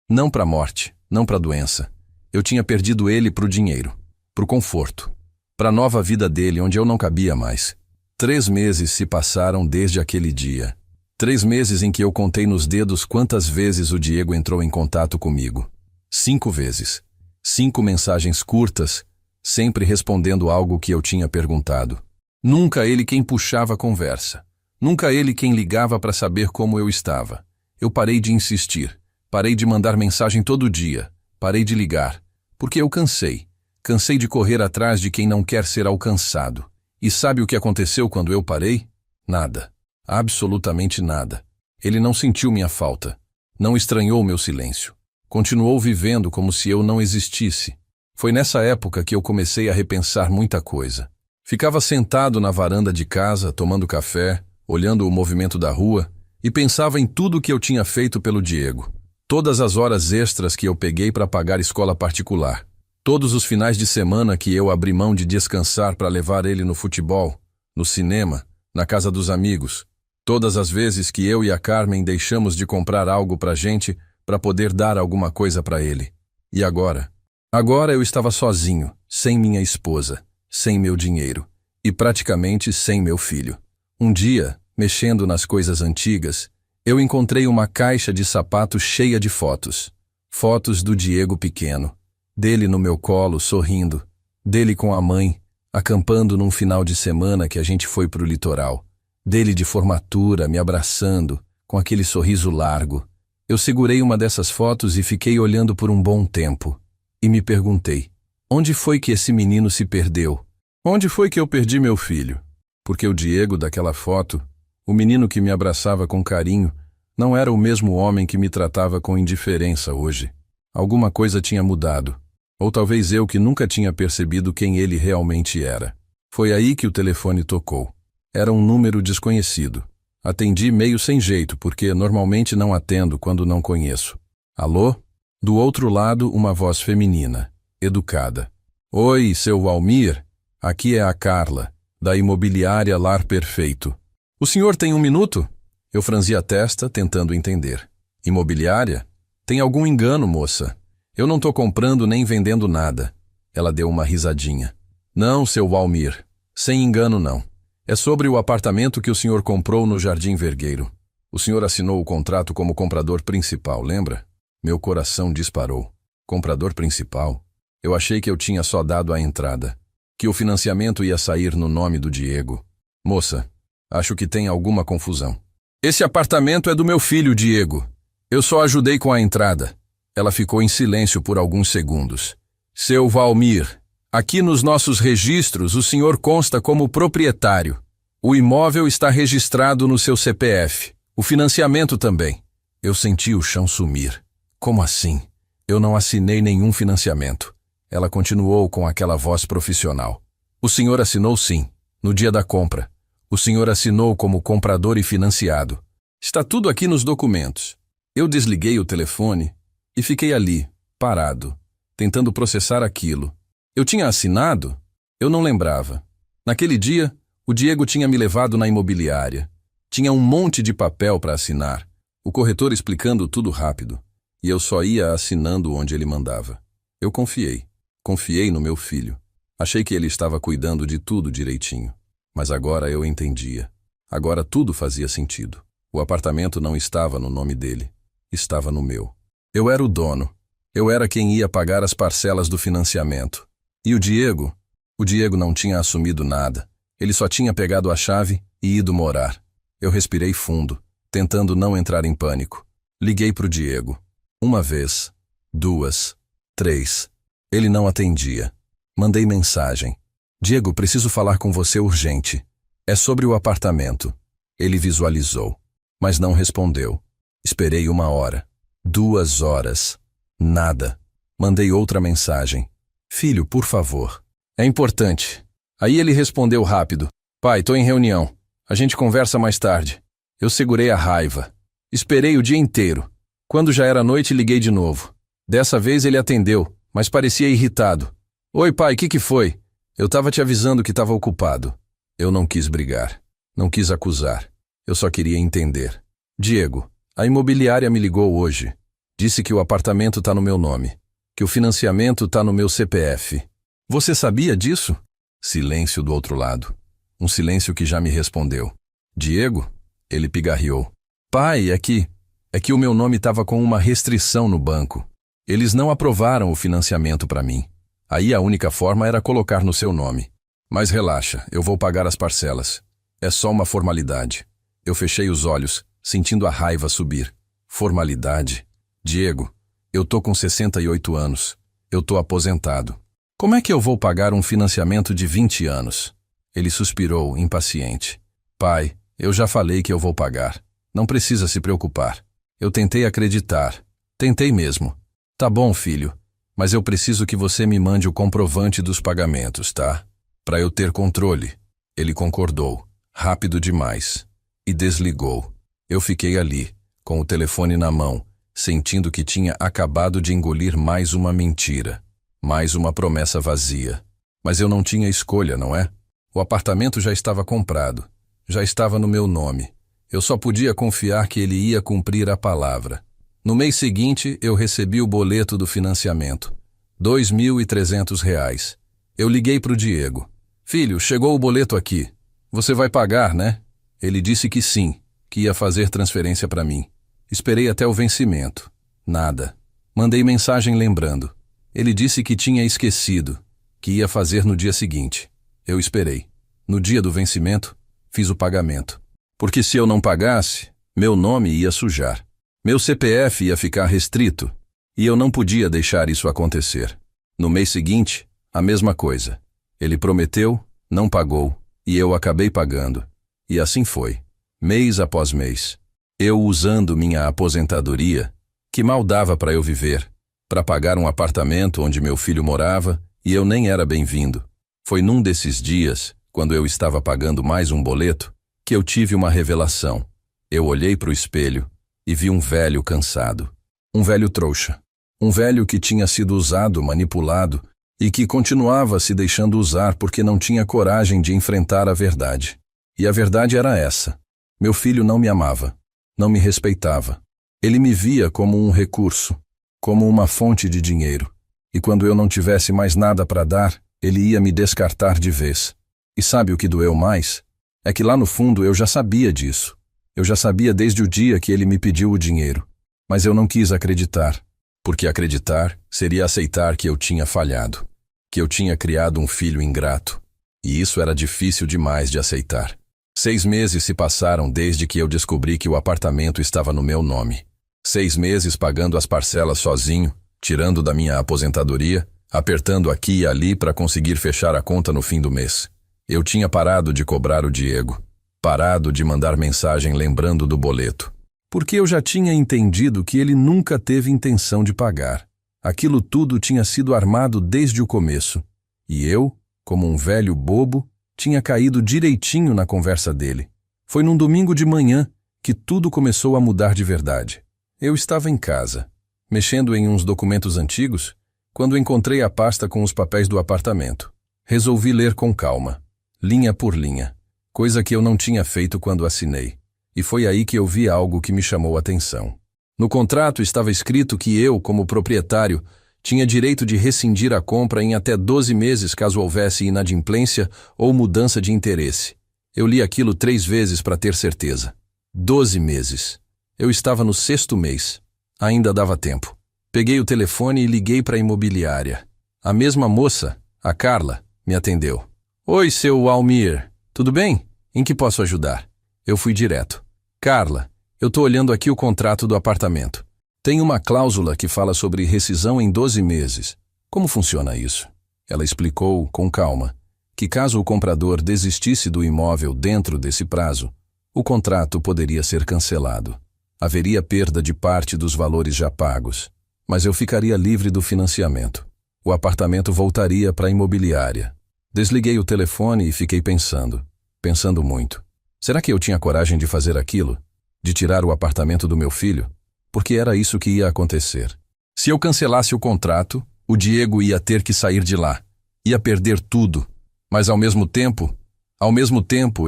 Não para a morte, não para a doença. Eu tinha perdido ele para o dinheiro, para o conforto, para a nova vida dele onde eu não cabia mais. 3 meses se passaram desde aquele dia. 3 meses em que eu contei nos dedos quantas vezes o Diego entrou em contato comigo. 5 vezes. 5 mensagens curtas, sempre respondendo algo que eu tinha perguntado. Nunca ele quem puxava a conversa. Nunca ele quem ligava para saber como eu estava. Eu parei de insistir. Parei de mandar mensagem todo dia. Parei de ligar. Porque eu cansei. Cansei de correr atrás de quem não quer ser alcançado. E sabe o que aconteceu quando eu parei? Nada. Absolutamente nada. Ele não sentiu minha falta. Não estranhou meu silêncio. Continuou vivendo como se eu não existisse. Foi nessa época que eu comecei a repensar muita coisa. Ficava sentado na varanda de casa, tomando café, olhando o movimento da rua, e pensava em tudo que eu tinha feito pelo Diego. Todas as horas extras que eu peguei para pagar escola particular. Todos os finais de semana que eu abri mão de descansar para levar ele no futebol, no cinema, na casa dos amigos. Todas as vezes que eu e a Carmen deixamos de comprar algo pra gente para poder dar alguma coisa para ele. E agora? Agora eu estava sozinho, sem minha esposa, sem meu dinheiro e praticamente sem meu filho. Um dia, mexendo nas coisas antigas, eu encontrei uma caixa de sapatos cheia de fotos. Fotos do Diego pequeno. Dele no meu colo, sorrindo. Dele com a mãe, acampando num final de semana que a gente foi pro litoral. Dele de formatura, me abraçando, com aquele sorriso largo. Eu segurei uma dessas fotos e fiquei olhando por um bom tempo. E me perguntei, onde foi que esse menino se perdeu? Onde foi que eu perdi meu filho? Porque o Diego daquela foto, o menino que me abraçava com carinho, não era o mesmo homem que me tratava com indiferença hoje. Alguma coisa tinha mudado. Ou talvez eu que nunca tinha percebido quem ele realmente era. Foi aí que o telefone tocou. Era um número desconhecido. Atendi meio sem jeito, porque normalmente não atendo quando não conheço. Alô? Do outro lado, uma voz feminina, educada. Oi, seu Valmir. Aqui é a Carla, da imobiliária Lar Perfeito. O senhor tem 1 minuto? Eu franzi a testa, tentando entender. Imobiliária? Tem algum engano, moça. Eu não tô comprando nem vendendo nada. Ela deu uma risadinha. Não, seu Valmir. Sem engano, não. É sobre o apartamento que o senhor comprou no Jardim Vergueiro. O senhor assinou o contrato como comprador principal, lembra? Meu coração disparou. Comprador principal? Eu achei que eu tinha só dado a entrada. Que o financiamento ia sair no nome do Diego. Moça, acho que tem alguma confusão. Esse apartamento é do meu filho, Diego. Eu só ajudei com a entrada. Ela ficou em silêncio por alguns segundos. Seu Valmir, aqui nos nossos registros o senhor consta como proprietário. O imóvel está registrado no seu CPF. O financiamento também. Eu senti o chão sumir. Como assim? Eu não assinei nenhum financiamento. Ela continuou com aquela voz profissional. O senhor assinou sim, no dia da compra. O senhor assinou como comprador e financiado. Está tudo aqui nos documentos. Eu desliguei o telefone e fiquei ali, parado, tentando processar aquilo. Eu tinha assinado? Eu não lembrava. Naquele dia, o Diego tinha me levado na imobiliária. Tinha um monte de papel para assinar, o corretor explicando tudo rápido, e eu só ia assinando onde ele mandava. Eu confiei. Confiei no meu filho. Achei que ele estava cuidando de tudo direitinho. Mas agora eu entendia. Agora tudo fazia sentido. O apartamento não estava no nome dele. Estava no meu. Eu era o dono. Eu era quem ia pagar as parcelas do financiamento. E o Diego? O Diego não tinha assumido nada. Ele só tinha pegado a chave e ido morar. Eu respirei fundo, tentando não entrar em pânico. Liguei pro Diego. 1 vez, 2, 3. Ele não atendia. Mandei mensagem. Diego, preciso falar com você urgente. É sobre o apartamento. Ele visualizou, mas não respondeu. Esperei 1 hora. 2 horas. Nada. Mandei outra mensagem. Filho, por favor. É importante. Aí ele respondeu rápido. Pai, tô em reunião. A gente conversa mais tarde. Eu segurei a raiva. Esperei o dia inteiro. Quando já era noite, liguei de novo. Dessa vez ele atendeu, mas parecia irritado. Oi, pai, que foi? Eu tava te avisando que tava ocupado. Eu não quis brigar. Não quis acusar. Eu só queria entender. Diego, a imobiliária me ligou hoje. Disse que o apartamento tá no meu nome. Que o financiamento tá no meu CPF. Você sabia disso? Silêncio do outro lado. Um silêncio que já me respondeu. Diego? Ele pigarreou. Pai, é que o meu nome estava com uma restrição no banco. Eles não aprovaram o financiamento para mim. Aí a única forma era colocar no seu nome. Mas relaxa, eu vou pagar as parcelas. É só uma formalidade. Eu fechei os olhos, sentindo a raiva subir. Formalidade? Diego, eu tô com 68 anos. Eu tô aposentado. Como é que eu vou pagar um financiamento de 20 anos? Ele suspirou, impaciente. Pai, eu já falei que eu vou pagar. Não precisa se preocupar. Eu tentei acreditar. Tentei mesmo. Tá bom, filho, mas eu preciso que você me mande o comprovante dos pagamentos, tá? Para eu ter controle. Ele concordou. Rápido demais. E desligou. Eu fiquei ali, com o telefone na mão, sentindo que tinha acabado de engolir mais uma mentira. Mais uma promessa vazia. Mas eu não tinha escolha, não é? O apartamento já estava comprado. Já estava no meu nome. Eu só podia confiar que ele ia cumprir a palavra. No mês seguinte, eu recebi o boleto do financiamento. R$ 2.300. Eu liguei para o Diego. Filho, chegou o boleto aqui. Você vai pagar, né? Ele disse que sim, que ia fazer transferência para mim. Esperei até o vencimento. Nada. Mandei mensagem lembrando. Ele disse que tinha esquecido, que ia fazer no dia seguinte. Eu esperei. No dia do vencimento, fiz o pagamento. Porque se eu não pagasse, meu nome ia sujar. Meu CPF ia ficar restrito. E eu não podia deixar isso acontecer. No mês seguinte, a mesma coisa. Ele prometeu, não pagou, e eu acabei pagando. E assim foi, mês após mês. Eu usando minha aposentadoria, que mal dava para eu viver, para pagar um apartamento onde meu filho morava, e eu nem era bem-vindo. Foi num desses dias, quando eu estava pagando mais um boleto, que eu tive uma revelação. Eu olhei para o espelho e vi um velho cansado. Um velho trouxa. Um velho que tinha sido usado, manipulado, e que continuava se deixando usar porque não tinha coragem de enfrentar a verdade. E a verdade era essa. Meu filho não me amava, não me respeitava. Ele me via como um recurso, como uma fonte de dinheiro. E quando eu não tivesse mais nada para dar, ele ia me descartar de vez. E sabe o que doeu mais? É que lá no fundo eu já sabia disso. Eu já sabia desde o dia que ele me pediu o dinheiro. Mas eu não quis acreditar. Porque acreditar seria aceitar que eu tinha falhado. Que eu tinha criado um filho ingrato. E isso era difícil demais de aceitar. 6 meses se passaram desde que eu descobri que o apartamento estava no meu nome. 6 meses pagando as parcelas sozinho, tirando da minha aposentadoria, apertando aqui e ali para conseguir fechar a conta no fim do mês. Eu tinha parado de cobrar o Diego. Parado de mandar mensagem lembrando do boleto. Porque eu já tinha entendido que ele nunca teve intenção de pagar. Aquilo tudo tinha sido armado desde o começo. E eu, como um velho bobo, tinha caído direitinho na conversa dele. Foi num domingo de manhã que tudo começou a mudar de verdade. Eu estava em casa, mexendo em uns documentos antigos, quando encontrei a pasta com os papéis do apartamento. Resolvi ler com calma, linha por linha, coisa que eu não tinha feito quando assinei. E foi aí que eu vi algo que me chamou a atenção. No contrato estava escrito que eu, como proprietário, tinha direito de rescindir a compra em até 12 meses caso houvesse inadimplência ou mudança de interesse. Eu li aquilo 3 vezes para ter certeza. 12 meses. Eu estava no 6º mês. Ainda dava tempo. Peguei o telefone e liguei para a imobiliária. A mesma moça, a Carla, me atendeu. Oi, seu Almir. Tudo bem? Em que posso ajudar? Eu fui direto. Carla, eu tô olhando aqui o contrato do apartamento. Tem uma cláusula que fala sobre rescisão em 12 meses. Como funciona isso? Ela explicou, com calma, que caso o comprador desistisse do imóvel dentro desse prazo, o contrato poderia ser cancelado. Haveria perda de parte dos valores já pagos, mas eu ficaria livre do financiamento. O apartamento voltaria para a imobiliária. Desliguei o telefone e fiquei pensando muito. Será que eu tinha coragem de fazer aquilo? De tirar o apartamento do meu filho? Porque era isso que ia acontecer. Se eu cancelasse o contrato, o Diego ia ter que sair de lá. Ia perder tudo. Mas ao mesmo tempo,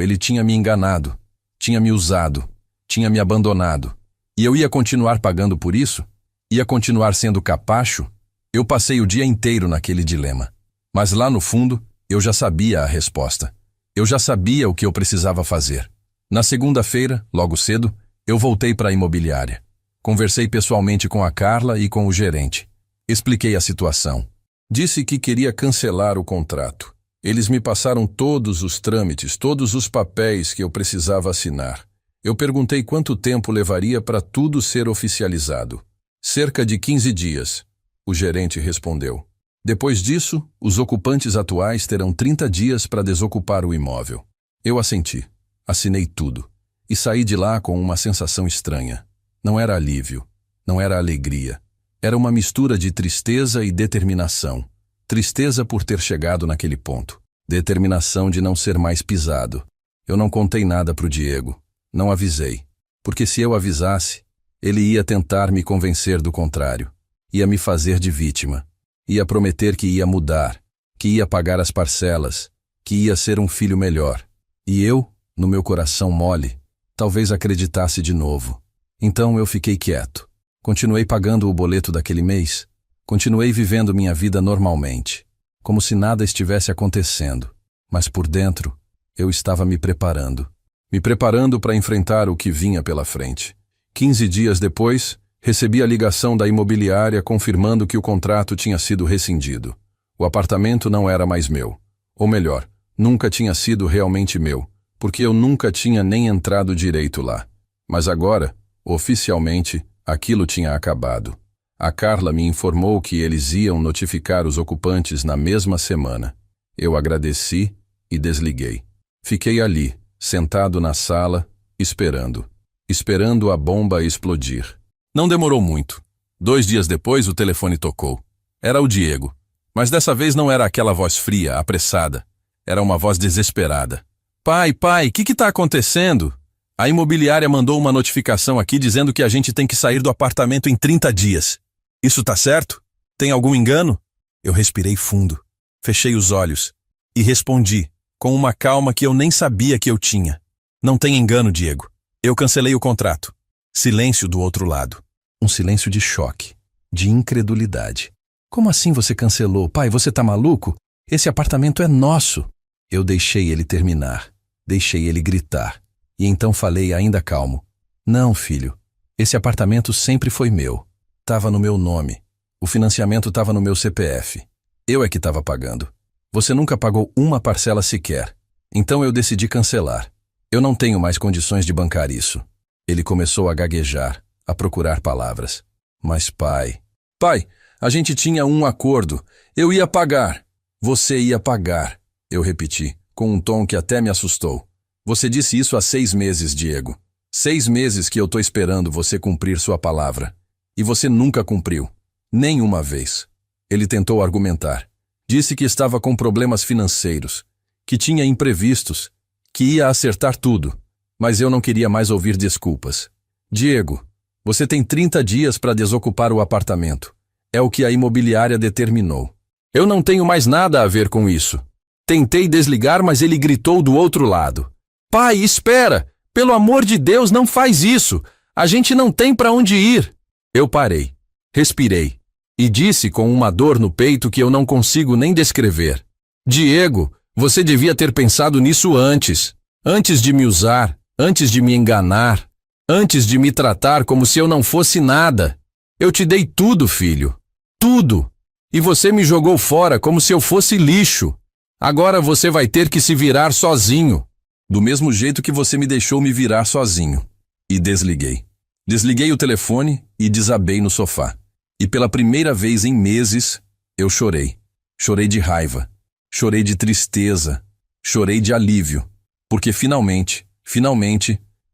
ele tinha me enganado, tinha me usado, tinha me abandonado. E eu ia continuar pagando por isso? Ia continuar sendo capacho? Eu passei o dia inteiro naquele dilema. Mas lá no fundo, eu já sabia a resposta. Eu já sabia o que eu precisava fazer. Na segunda-feira, logo cedo, eu voltei para a imobiliária. Conversei pessoalmente com a Carla e com o gerente. Expliquei a situação. Disse que queria cancelar o contrato. Eles me passaram todos os trâmites, todos os papéis que eu precisava assinar. Eu perguntei quanto tempo levaria para tudo ser oficializado. Cerca de 15 dias, o gerente respondeu. Depois disso, os ocupantes atuais terão 30 dias para desocupar o imóvel. Eu assenti, assinei tudo e saí de lá com uma sensação estranha. Não era alívio, não era alegria. Era uma mistura de tristeza e determinação. Tristeza por ter chegado naquele ponto. Determinação de não ser mais pisado. Eu não contei nada para o Diego. Não avisei. Porque se eu avisasse, ele ia tentar me convencer do contrário. Ia me fazer de vítima. Ia prometer que ia mudar, que ia pagar as parcelas, que ia ser um filho melhor. E eu, no meu coração mole, talvez acreditasse de novo. Então eu fiquei quieto. Continuei pagando o boleto daquele mês. Continuei vivendo minha vida normalmente, como se nada estivesse acontecendo. Mas por dentro, eu estava me preparando. Me preparando para enfrentar o que vinha pela frente. 15 dias depois, recebi a ligação da imobiliária confirmando que o contrato tinha sido rescindido. O apartamento não era mais meu. Ou melhor, nunca tinha sido realmente meu, porque eu nunca tinha nem entrado direito lá. Mas agora, oficialmente, aquilo tinha acabado. A Carla me informou que eles iam notificar os ocupantes na mesma semana. Eu agradeci e desliguei. Fiquei ali, sentado na sala, esperando a bomba explodir. Não demorou muito. 2 dias depois o telefone tocou. Era o Diego. Mas dessa vez não era aquela voz fria, apressada. Era uma voz desesperada. Pai, o que está acontecendo? A imobiliária mandou uma notificação aqui dizendo que a gente tem que sair do apartamento em 30 dias. Isso tá certo? Tem algum engano? Eu respirei fundo, fechei os olhos e respondi, com uma calma que eu nem sabia que eu tinha. Não tem engano, Diego. Eu cancelei o contrato. Silêncio do outro lado. Um silêncio de choque, de incredulidade. Como assim você cancelou? Pai, você tá maluco? Esse apartamento é nosso. Eu deixei ele terminar, deixei ele gritar. E então falei ainda calmo. Não, filho, esse apartamento sempre foi meu. Tava no meu nome. O financiamento tava no meu CPF. Eu é que tava pagando. Você nunca pagou uma parcela sequer. Então eu decidi cancelar. Eu não tenho mais condições de bancar isso. Ele começou a gaguejar, a procurar palavras. Mas pai, a gente tinha um acordo. Eu ia pagar. Você ia pagar. Eu repeti, com um tom que até me assustou. Você disse isso há 6 meses, Diego. 6 meses que eu tô esperando você cumprir sua palavra. E você nunca cumpriu. Nenhuma vez. Ele tentou argumentar. Disse que estava com problemas financeiros, que tinha imprevistos, que ia acertar tudo. Mas eu não queria mais ouvir desculpas. Diego, você tem 30 dias para desocupar o apartamento. É o que a imobiliária determinou. Eu não tenho mais nada a ver com isso. Tentei desligar, mas ele gritou do outro lado. Pai, espera! Pelo amor de Deus, não faz isso! A gente não tem para onde ir! Eu parei, respirei e disse com uma dor no peito que eu não consigo nem descrever. Diego, você devia ter pensado nisso antes. Antes de me usar, antes de me enganar, antes de me tratar como se eu não fosse nada. Eu te dei tudo, filho. Tudo. E você me jogou fora como se eu fosse lixo. Agora você vai ter que se virar sozinho. Do mesmo jeito que você me deixou me virar sozinho. E desliguei. Desliguei o telefone e desabei no sofá. E pela primeira vez em meses, eu chorei. Chorei de raiva. Chorei de tristeza. Chorei de alívio. Porque finalmente,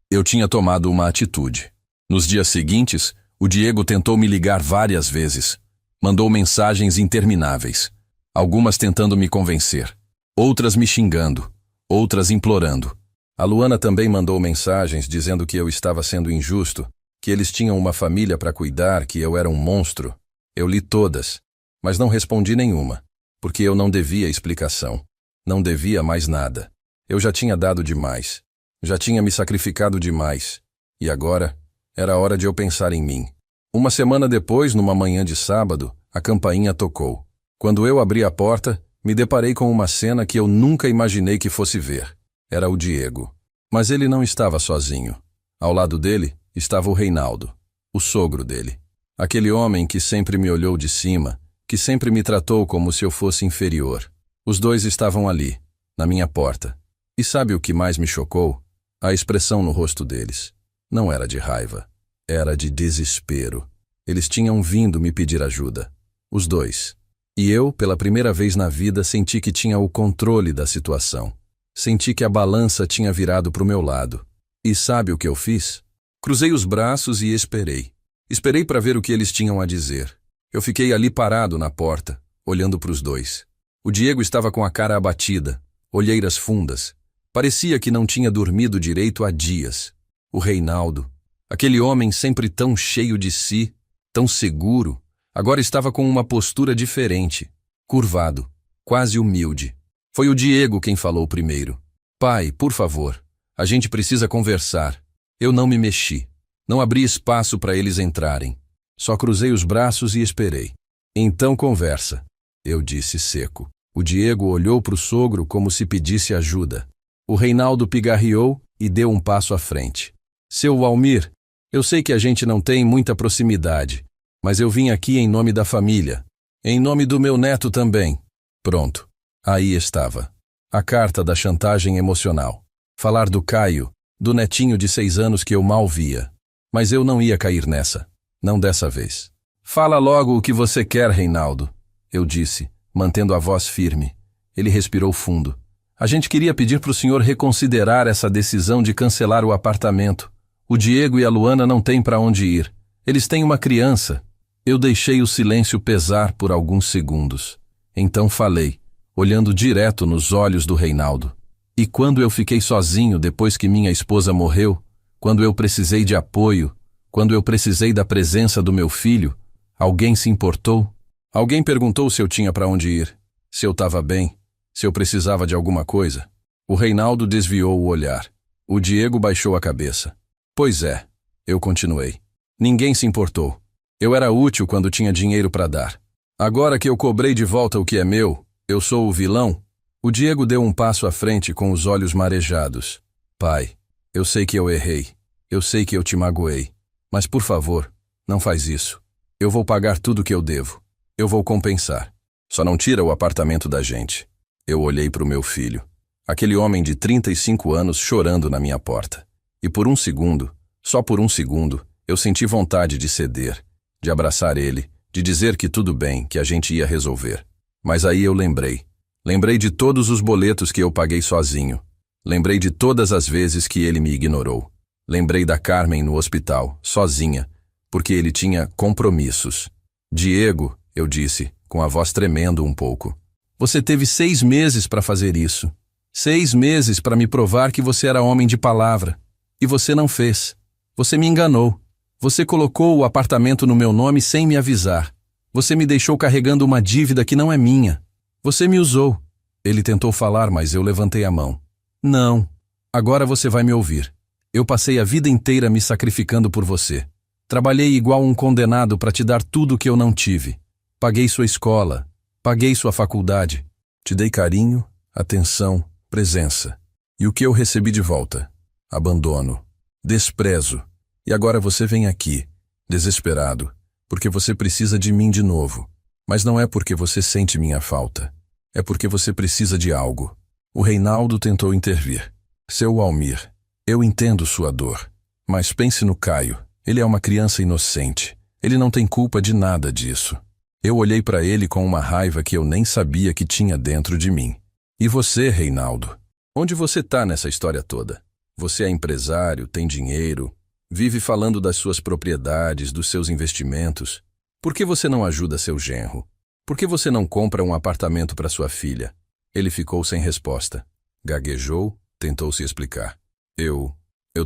eu tinha tomado uma atitude. Nos dias seguintes, o Diego tentou me ligar várias vezes. Mandou mensagens intermináveis. Algumas tentando me convencer. Outras me xingando. Outras implorando. A Luana também mandou mensagens dizendo que eu estava sendo injusto, que eles tinham uma família para cuidar, que eu era um monstro. Eu li todas, mas não respondi nenhuma, porque eu não devia explicação. Não devia mais nada. Eu já tinha dado demais. Já tinha me sacrificado demais. E agora, era hora de eu pensar em mim. Uma semana depois, numa manhã de sábado, a campainha tocou. Quando eu abri a porta, me deparei com uma cena que eu nunca imaginei que fosse ver. Era o Diego. Mas ele não estava sozinho. Ao lado dele estava o Reinaldo, o sogro dele. Aquele homem que sempre me olhou de cima, que sempre me tratou como se eu fosse inferior. Os dois estavam ali, na minha porta. E sabe o que mais me chocou? A expressão no rosto deles. Não era de raiva, era de desespero. Eles tinham vindo me pedir ajuda. Os dois. E eu, pela primeira vez na vida, senti que tinha o controle da situação. Senti que a balança tinha virado para o meu lado. E sabe o que eu fiz? Cruzei os braços e esperei. Esperei para ver o que eles tinham a dizer. Eu fiquei ali parado na porta, olhando para os dois. O Diego estava com a cara abatida, olheiras fundas. Parecia que não tinha dormido direito há dias. O Reinaldo, aquele homem sempre tão cheio de si, tão seguro, agora estava com uma postura diferente, curvado, quase humilde. Foi o Diego quem falou primeiro. Pai, por favor, a gente precisa conversar. Eu não me mexi. Não abri espaço para eles entrarem. Só cruzei os braços e esperei. Então conversa, eu disse seco. O Diego olhou para o sogro como se pedisse ajuda. O Reinaldo pigarreou e deu um passo à frente. Seu Walmir, eu sei que a gente não tem muita proximidade, mas eu vim aqui em nome da família. Em nome do meu neto também. Pronto. Aí estava. A carta da chantagem emocional. Falar do Caio, do netinho de 6 anos que eu mal via. Mas eu não ia cair nessa. Não dessa vez. Fala logo o que você quer, Reinaldo, eu disse, mantendo a voz firme. Ele respirou fundo. A gente queria pedir para o senhor reconsiderar essa decisão de cancelar o apartamento. O Diego e a Luana não têm para onde ir. Eles têm uma criança. Eu deixei o silêncio pesar por alguns segundos. Então falei, olhando direto nos olhos do Reinaldo. E quando eu fiquei sozinho depois que minha esposa morreu, quando eu precisei de apoio, quando eu precisei da presença do meu filho, alguém se importou? Alguém perguntou se eu tinha para onde ir, se eu estava bem, se eu precisava de alguma coisa. O Reinaldo desviou o olhar. O Diego baixou a cabeça. Pois é, eu continuei. Ninguém se importou. Eu era útil quando tinha dinheiro para dar. Agora que eu cobrei de volta o que é meu, eu sou o vilão? O Diego deu um passo à frente com os olhos marejados. Pai, eu sei que eu errei. Eu sei que eu te magoei. Mas, por favor, não faz isso. Eu vou pagar tudo que eu devo. Eu vou compensar. Só não tira o apartamento da gente. Eu olhei para o meu filho. Aquele homem de 35 anos chorando na minha porta. E por um segundo, só por um segundo, eu senti vontade de ceder, de abraçar ele, de dizer que tudo bem, que a gente ia resolver. Mas aí eu lembrei. Lembrei de todos os boletos que eu paguei sozinho. Lembrei de todas as vezes que ele me ignorou. Lembrei da Carmen no hospital, sozinha, porque ele tinha compromissos. Diego, eu disse, com a voz tremendo um pouco. Você teve 6 meses para fazer isso. 6 meses para me provar que você era homem de palavra. E você não fez. Você me enganou. Você colocou o apartamento no meu nome sem me avisar. Você me deixou carregando uma dívida que não é minha. Você me usou. Ele tentou falar, mas eu levantei a mão. Não. Agora você vai me ouvir. Eu passei a vida inteira me sacrificando por você. Trabalhei igual um condenado para te dar tudo o que eu não tive. Paguei sua escola. Paguei sua faculdade. Te dei carinho, atenção, presença. E o que eu recebi de volta? Abandono. Desprezo. E agora você vem aqui, desesperado, porque você precisa de mim de novo. Mas não é porque você sente minha falta. É porque você precisa de algo. O Reinaldo tentou intervir. Seu Walmir, eu entendo sua dor. Mas pense no Caio. Ele é uma criança inocente. Ele não tem culpa de nada disso. Eu olhei para ele com uma raiva que eu nem sabia que tinha dentro de mim. E você, Reinaldo? Onde você tá nessa história toda? Você é empresário, tem dinheiro, vive falando das suas propriedades, dos seus investimentos. Por que você não ajuda seu genro? Por que você não compra um apartamento para sua filha? Ele ficou sem resposta. Gaguejou, tentou se explicar. Eu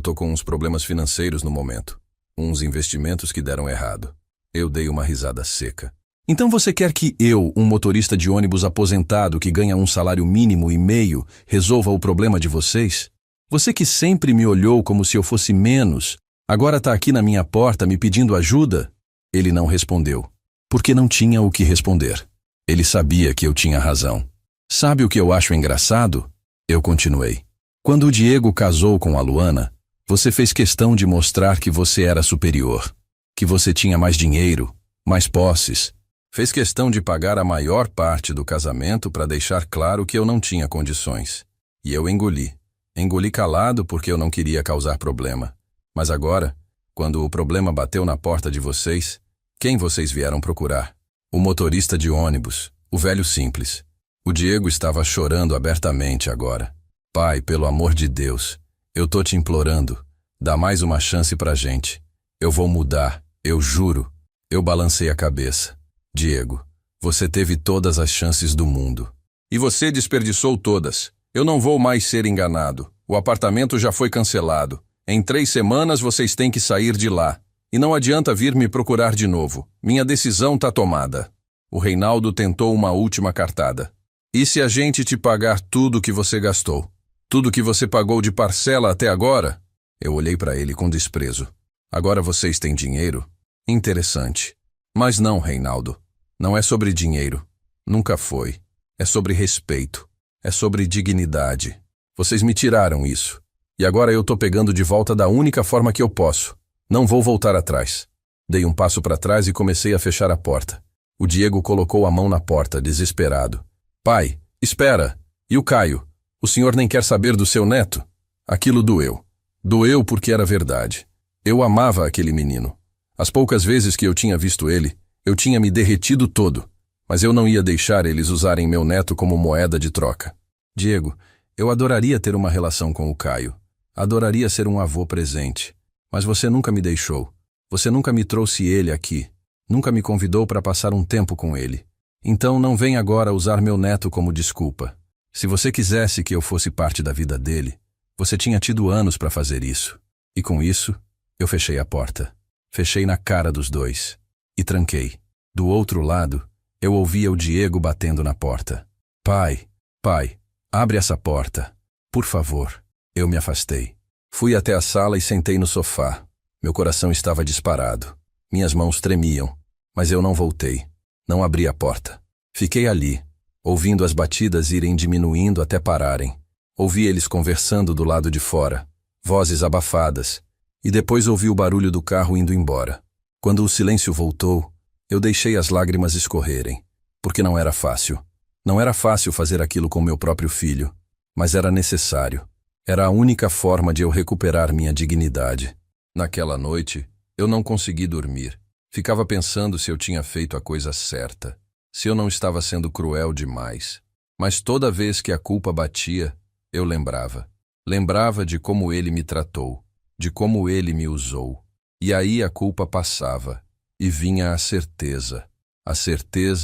tô com uns problemas financeiros no momento. Uns investimentos que deram errado. Eu dei uma risada seca. Então você quer que eu, um motorista de ônibus aposentado que ganha um salário mínimo e meio, resolva o problema de vocês? Você que sempre me olhou como se eu fosse menos, agora está aqui na minha porta me pedindo ajuda? Ele não respondeu, porque não tinha o que responder. Ele sabia que eu tinha razão. Sabe o que eu acho engraçado? Eu continuei. Quando o Diego casou com a Luana, você fez questão de mostrar que você era superior, que você tinha mais dinheiro, mais posses. Fez questão de pagar a maior parte do casamento para deixar claro que eu não tinha condições. E eu engoli. Engoli calado porque eu não queria causar problema. Mas agora, quando o problema bateu na porta de vocês, quem vocês vieram procurar? O motorista de ônibus, o velho simples. O Diego estava chorando abertamente agora. Pai, pelo amor de Deus, eu tô te implorando, dá mais uma chance pra gente. Eu vou mudar, eu juro. Eu balancei a cabeça. Diego, você teve todas as chances do mundo. E você desperdiçou todas. Eu não vou mais ser enganado. O apartamento já foi cancelado. Em 3 semanas vocês têm que sair de lá. E não adianta vir me procurar de novo. Minha decisão tá tomada. O Reinaldo tentou uma última cartada. E se a gente te pagar tudo que você gastou? Tudo que você pagou de parcela até agora? Eu olhei para ele com desprezo. Agora vocês têm dinheiro? Interessante. Mas não, Reinaldo. Não é sobre dinheiro. Nunca foi. É sobre respeito. É sobre dignidade. Vocês me tiraram isso. E agora eu tô pegando de volta da única forma que eu posso. Não vou voltar atrás. Dei um passo para trás e comecei a fechar a porta. O Diego colocou a mão na porta, desesperado. Pai, espera. E o Caio? O senhor nem quer saber do seu neto? Aquilo doeu. Doeu porque era verdade. Eu amava aquele menino. As poucas vezes que eu tinha visto ele, eu tinha me derretido todo. Mas eu não ia deixar eles usarem meu neto como moeda de troca. Diego, eu adoraria ter uma relação com o Caio. Adoraria ser um avô presente. Mas você nunca me deixou. Você nunca me trouxe ele aqui. Nunca me convidou para passar um tempo com ele. Então não vem agora usar meu neto como desculpa. Se você quisesse que eu fosse parte da vida dele, você tinha tido anos para fazer isso. E com isso, eu fechei a porta. Fechei na cara dos dois. E tranquei. Do outro lado, eu ouvia o Diego batendo na porta. Pai, abre essa porta. Por favor. Eu me afastei. Fui até a sala e sentei no sofá. Meu coração estava disparado. Minhas mãos tremiam. Mas eu não voltei. Não abri a porta. Fiquei ali, ouvindo as batidas irem diminuindo até pararem. Ouvi eles conversando do lado de fora, vozes abafadas, e depois ouvi o barulho do carro indo embora. Quando o silêncio voltou, eu deixei as lágrimas escorrerem, porque não era fácil. Não era fácil fazer aquilo com meu próprio filho, mas era necessário. Era a única forma de eu recuperar minha dignidade. Naquela noite, eu não consegui dormir. Ficava pensando se eu tinha feito a coisa certa, se eu não estava sendo cruel demais. Mas toda vez que a culpa batia, eu lembrava. Lembrava de como ele me tratou, de como ele me usou. E aí a culpa passava, e vinha a certeza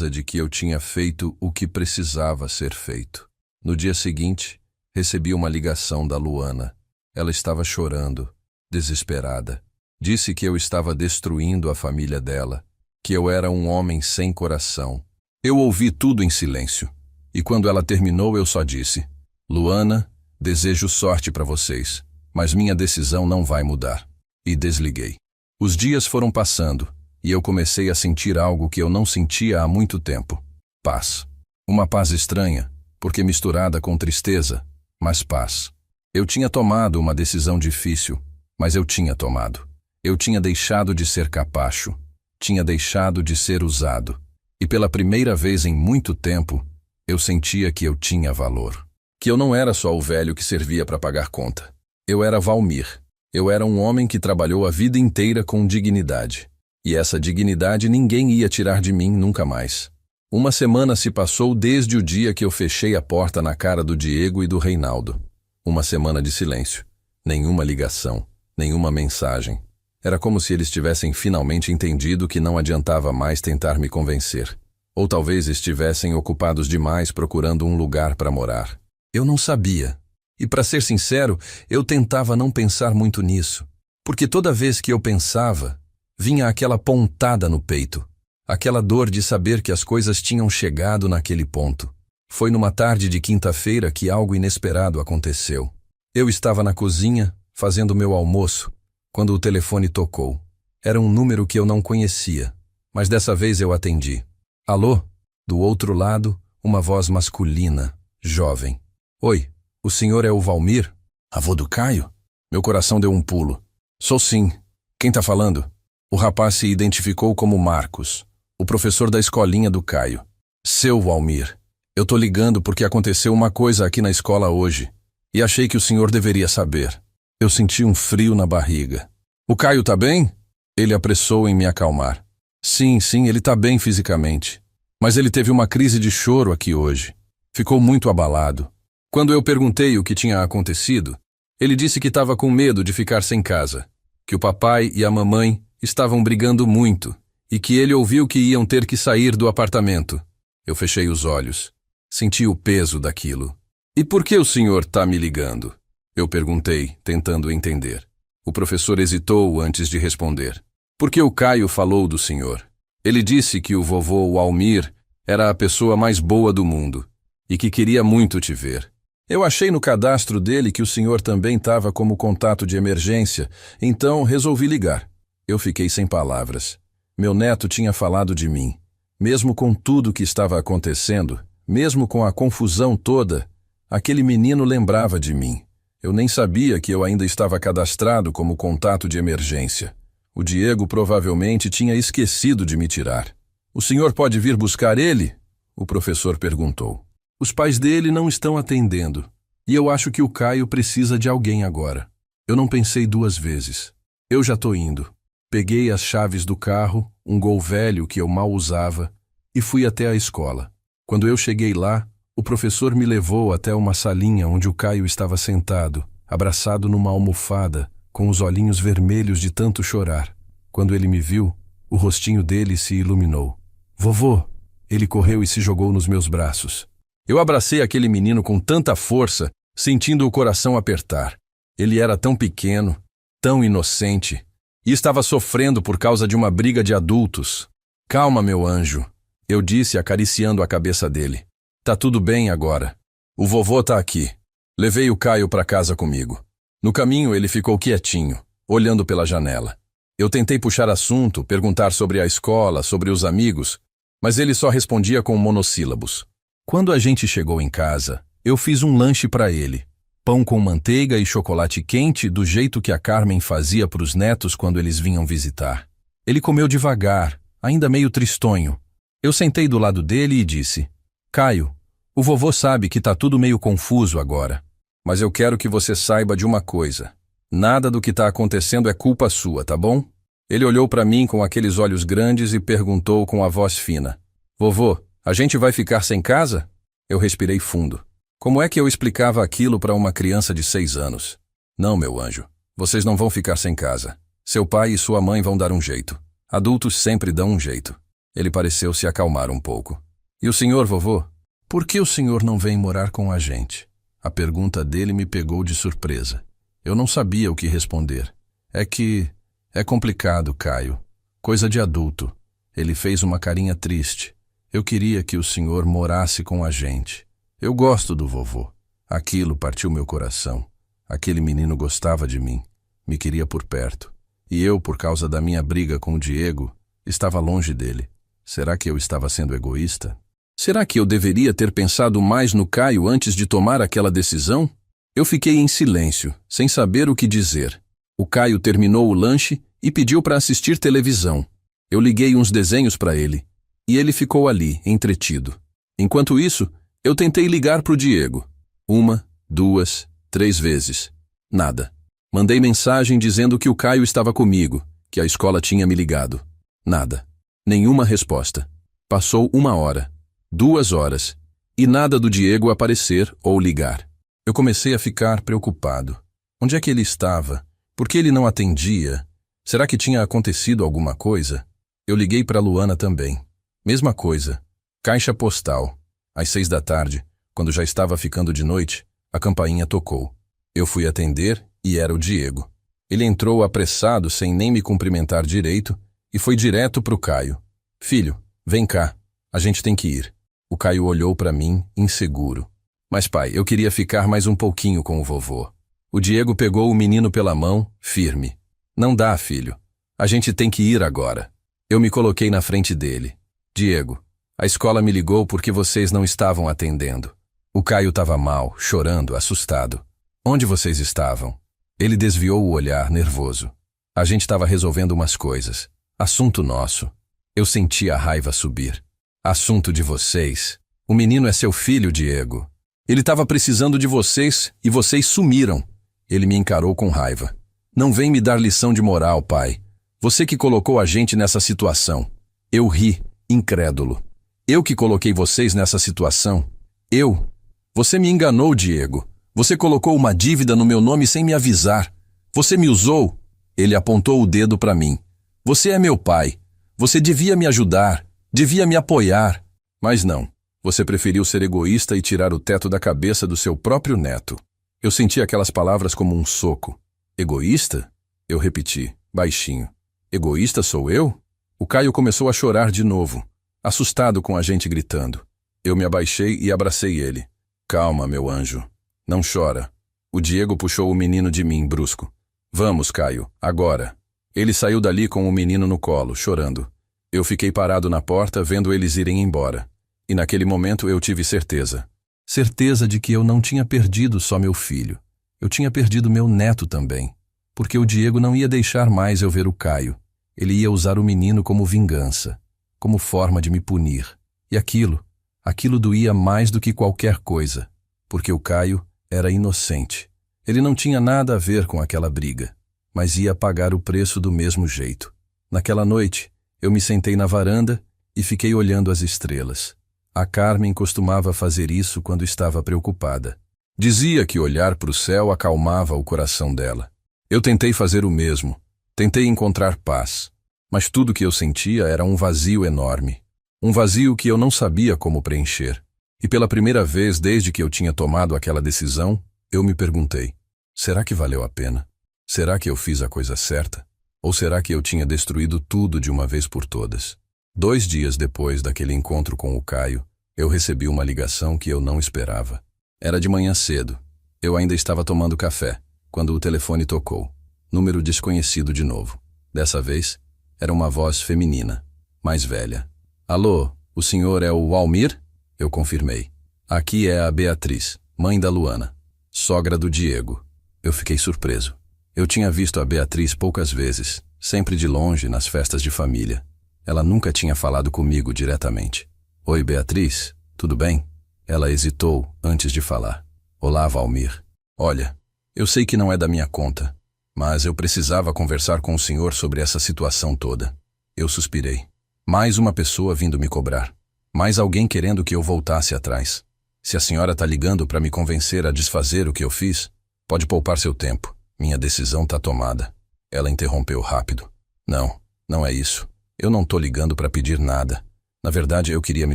de que eu tinha feito o que precisava ser feito. No dia seguinte, recebi uma ligação da Luana. Ela estava chorando, desesperada. Disse que eu estava destruindo a família dela, que eu era um homem sem coração. Eu ouvi tudo em silêncio, e quando ela terminou eu só disse: Luana, desejo sorte para vocês, mas minha decisão não vai mudar. E desliguei. Os dias foram passando, e eu comecei a sentir algo que eu não sentia há muito tempo. Paz. Uma paz estranha, porque misturada com tristeza, mas paz. Eu tinha tomado uma decisão difícil, mas eu tinha tomado. Eu tinha deixado de ser capacho, tinha deixado de ser usado, e pela primeira vez em muito tempo, eu sentia que eu tinha valor. Que eu não era só o velho que servia para pagar conta. Eu era Valmir. Eu era um homem que trabalhou a vida inteira com dignidade. E essa dignidade ninguém ia tirar de mim nunca mais. Uma semana se passou desde o dia que eu fechei a porta na cara do Diego e do Reinaldo. Uma semana de silêncio. Nenhuma ligação, nenhuma mensagem. Era como se eles tivessem finalmente entendido que não adiantava mais tentar me convencer. Ou talvez estivessem ocupados demais procurando um lugar para morar. Eu não sabia. E para ser sincero, eu tentava não pensar muito nisso. Porque toda vez que eu pensava, vinha aquela pontada no peito. Aquela dor de saber que as coisas tinham chegado naquele ponto. Foi numa tarde de quinta-feira que algo inesperado aconteceu. Eu estava na cozinha, fazendo meu almoço, quando o telefone tocou. Era um número que eu não conhecia, mas dessa vez eu atendi. Alô? Do outro lado, uma voz masculina, jovem. Oi, o senhor é o Valmir? Avô do Caio? Meu coração deu um pulo. Sou sim. Quem tá falando? O rapaz se identificou como Marcos, o professor da escolinha do Caio. Seu Valmir, eu tô ligando porque aconteceu uma coisa aqui na escola hoje, e achei que o senhor deveria saber. Eu senti um frio na barriga. O Caio tá bem? Ele apressou em me acalmar. Sim, ele tá bem fisicamente. Mas ele teve uma crise de choro aqui hoje. Ficou muito abalado. Quando eu perguntei o que tinha acontecido, ele disse que estava com medo de ficar sem casa, que o papai e a mamãe estavam brigando muito e que ele ouviu que iam ter que sair do apartamento. Eu fechei os olhos. Senti o peso daquilo. E por que o senhor tá me ligando? Eu perguntei, tentando entender. O professor hesitou antes de responder. Porque o Caio falou do senhor. Ele disse que o vovô Valmir era a pessoa mais boa do mundo e que queria muito te ver. Eu achei no cadastro dele que o senhor também estava como contato de emergência, então resolvi ligar. Eu fiquei sem palavras. Meu neto tinha falado de mim. Mesmo com tudo que estava acontecendo, mesmo com a confusão toda, aquele menino lembrava de mim. Eu nem sabia que eu ainda estava cadastrado como contato de emergência. O Diego provavelmente tinha esquecido de me tirar. O senhor pode vir buscar ele? O professor perguntou. Os pais dele não estão atendendo, e eu acho que o Caio precisa de alguém agora. Eu não pensei duas vezes. Eu já tô indo. Peguei as chaves do carro, um Gol velho que eu mal usava, e fui até a escola. Quando eu cheguei lá, o professor me levou até uma salinha onde o Caio estava sentado, abraçado numa almofada, com os olhinhos vermelhos de tanto chorar. Quando ele me viu, o rostinho dele se iluminou. Vovô! Ele correu e se jogou nos meus braços. Eu abracei aquele menino com tanta força, sentindo o coração apertar. Ele era tão pequeno, tão inocente, e estava sofrendo por causa de uma briga de adultos. Calma, meu anjo, eu disse acariciando a cabeça dele. Tá tudo bem agora. O vovô tá aqui. Levei o Caio para casa comigo. No caminho ele ficou quietinho, olhando pela janela. Eu tentei puxar assunto, perguntar sobre a escola, sobre os amigos, mas ele só respondia com monossílabos. Quando a gente chegou em casa, eu fiz um lanche para ele. Pão com manteiga e chocolate quente do jeito que a Carmen fazia para os netos quando eles vinham visitar. Ele comeu devagar, ainda meio tristonho. Eu sentei do lado dele e disse, Caio, o vovô sabe que tá tudo meio confuso agora. Mas eu quero que você saiba de uma coisa. Nada do que tá acontecendo é culpa sua, tá bom? Ele olhou para mim com aqueles olhos grandes e perguntou com a voz fina. Vovô, a gente vai ficar sem casa? Eu respirei fundo. Como é que eu explicava aquilo para uma criança de 6 anos? Não, meu anjo. Vocês não vão ficar sem casa. Seu pai e sua mãe vão dar um jeito. Adultos sempre dão um jeito. Ele pareceu se acalmar um pouco. E o senhor, vovô? Por que o senhor não vem morar com a gente? A pergunta dele me pegou de surpresa. Eu não sabia o que responder. É complicado, Caio. Coisa de adulto. Ele fez uma carinha triste. Eu queria que o senhor morasse com a gente. Eu gosto do vovô. Aquilo partiu meu coração. Aquele menino gostava de mim. Me queria por perto. E eu, por causa da minha briga com o Diego, estava longe dele. Será que eu estava sendo egoísta? Será que eu deveria ter pensado mais no Caio antes de tomar aquela decisão? Eu fiquei em silêncio, sem saber o que dizer. O Caio terminou o lanche e pediu para assistir televisão. Eu liguei uns desenhos para ele, e ele ficou ali, entretido. Enquanto isso, eu tentei ligar para o Diego. 1, 2, 3 vezes. Nada. Mandei mensagem dizendo que o Caio estava comigo, que a escola tinha me ligado. Nada. Nenhuma resposta. Passou 1 hora. 2 horas, e nada do Diego aparecer ou ligar. Eu comecei a ficar preocupado. Onde é que ele estava? Por que ele não atendia? Será que tinha acontecido alguma coisa? Eu liguei para Luana também. Mesma coisa. Caixa postal. Às 6 da tarde, quando já estava ficando de noite, a campainha tocou. Eu fui atender e era o Diego. Ele entrou apressado sem nem me cumprimentar direito e foi direto para o Caio. Filho, vem cá. A gente tem que ir. O Caio olhou para mim, inseguro. Mas pai, eu queria ficar mais um pouquinho com o vovô. O Diego pegou o menino pela mão, firme. Não dá, filho. A gente tem que ir agora. Eu me coloquei na frente dele. Diego, A escola me ligou porque vocês não estavam atendendo. O Caio estava mal, chorando, assustado. Onde vocês estavam? Ele desviou o olhar, nervoso. A gente estava resolvendo umas coisas. Assunto nosso. Eu senti a raiva subir. Assunto de vocês. O menino é seu filho, Diego. Ele estava precisando de vocês e vocês sumiram. Ele me encarou com raiva. Não vem me dar lição de moral, pai. Você que colocou a gente nessa situação. Eu ri, incrédulo. Eu que coloquei vocês nessa situação. Eu. Você me enganou, Diego. Você colocou uma dívida no meu nome sem me avisar. Você me usou. Ele apontou o dedo para mim. Você é meu pai. Você devia me ajudar. Devia me apoiar. Mas não. Você preferiu ser egoísta e tirar o teto da cabeça do seu próprio neto. Eu senti aquelas palavras como um soco. Egoísta? Eu repeti, baixinho. Egoísta sou eu? O Caio começou a chorar de novo, assustado com a gente gritando. Eu me abaixei e abracei ele. Calma, meu anjo. Não chora. O Diego puxou o menino de mim, brusco. Vamos, Caio, agora. Ele saiu dali com o menino no colo, chorando. Eu fiquei parado na porta, vendo eles irem embora. E naquele momento eu tive certeza. Certeza de que eu não tinha perdido só meu filho. Eu tinha perdido meu neto também. Porque o Diego não ia deixar mais eu ver o Caio. Ele ia usar o menino como vingança, como forma de me punir. E aquilo doía mais do que qualquer coisa. Porque o Caio era inocente. Ele não tinha nada a ver com aquela briga, mas ia pagar o preço do mesmo jeito. Naquela noite, eu me sentei na varanda e fiquei olhando as estrelas. A Carmen costumava fazer isso quando estava preocupada. Dizia que olhar para o céu acalmava o coração dela. Eu tentei fazer o mesmo. Tentei encontrar paz. Mas tudo que eu sentia era um vazio enorme. Um vazio que eu não sabia como preencher. E pela primeira vez desde que eu tinha tomado aquela decisão, eu me perguntei, será que valeu a pena? Será que eu fiz a coisa certa? Ou será que eu tinha destruído tudo de uma vez por todas? 2 dias depois daquele encontro com o Caio, eu recebi uma ligação que eu não esperava. Era de manhã cedo. Eu ainda estava tomando café, quando o telefone tocou. Número desconhecido de novo. Dessa vez, era uma voz feminina, mais velha. Alô, o senhor é o Almir? Eu confirmei. Aqui é a Beatriz, mãe da Luana, sogra do Diego. Eu fiquei surpreso. Eu tinha visto a Beatriz poucas vezes, sempre de longe nas festas de família. Ela nunca tinha falado comigo diretamente. Oi, Beatriz, tudo bem? Ela hesitou antes de falar. Olá, Valmir. Olha, eu sei que não é da minha conta, mas eu precisava conversar com o senhor sobre essa situação toda. Eu suspirei. Mais uma pessoa vindo me cobrar. Mais alguém querendo que eu voltasse atrás. Se a senhora está ligando para me convencer a desfazer o que eu fiz, pode poupar seu tempo. Minha decisão está tomada. Ela interrompeu rápido. Não, não é isso. Eu não estou ligando para pedir nada. Na verdade, eu queria me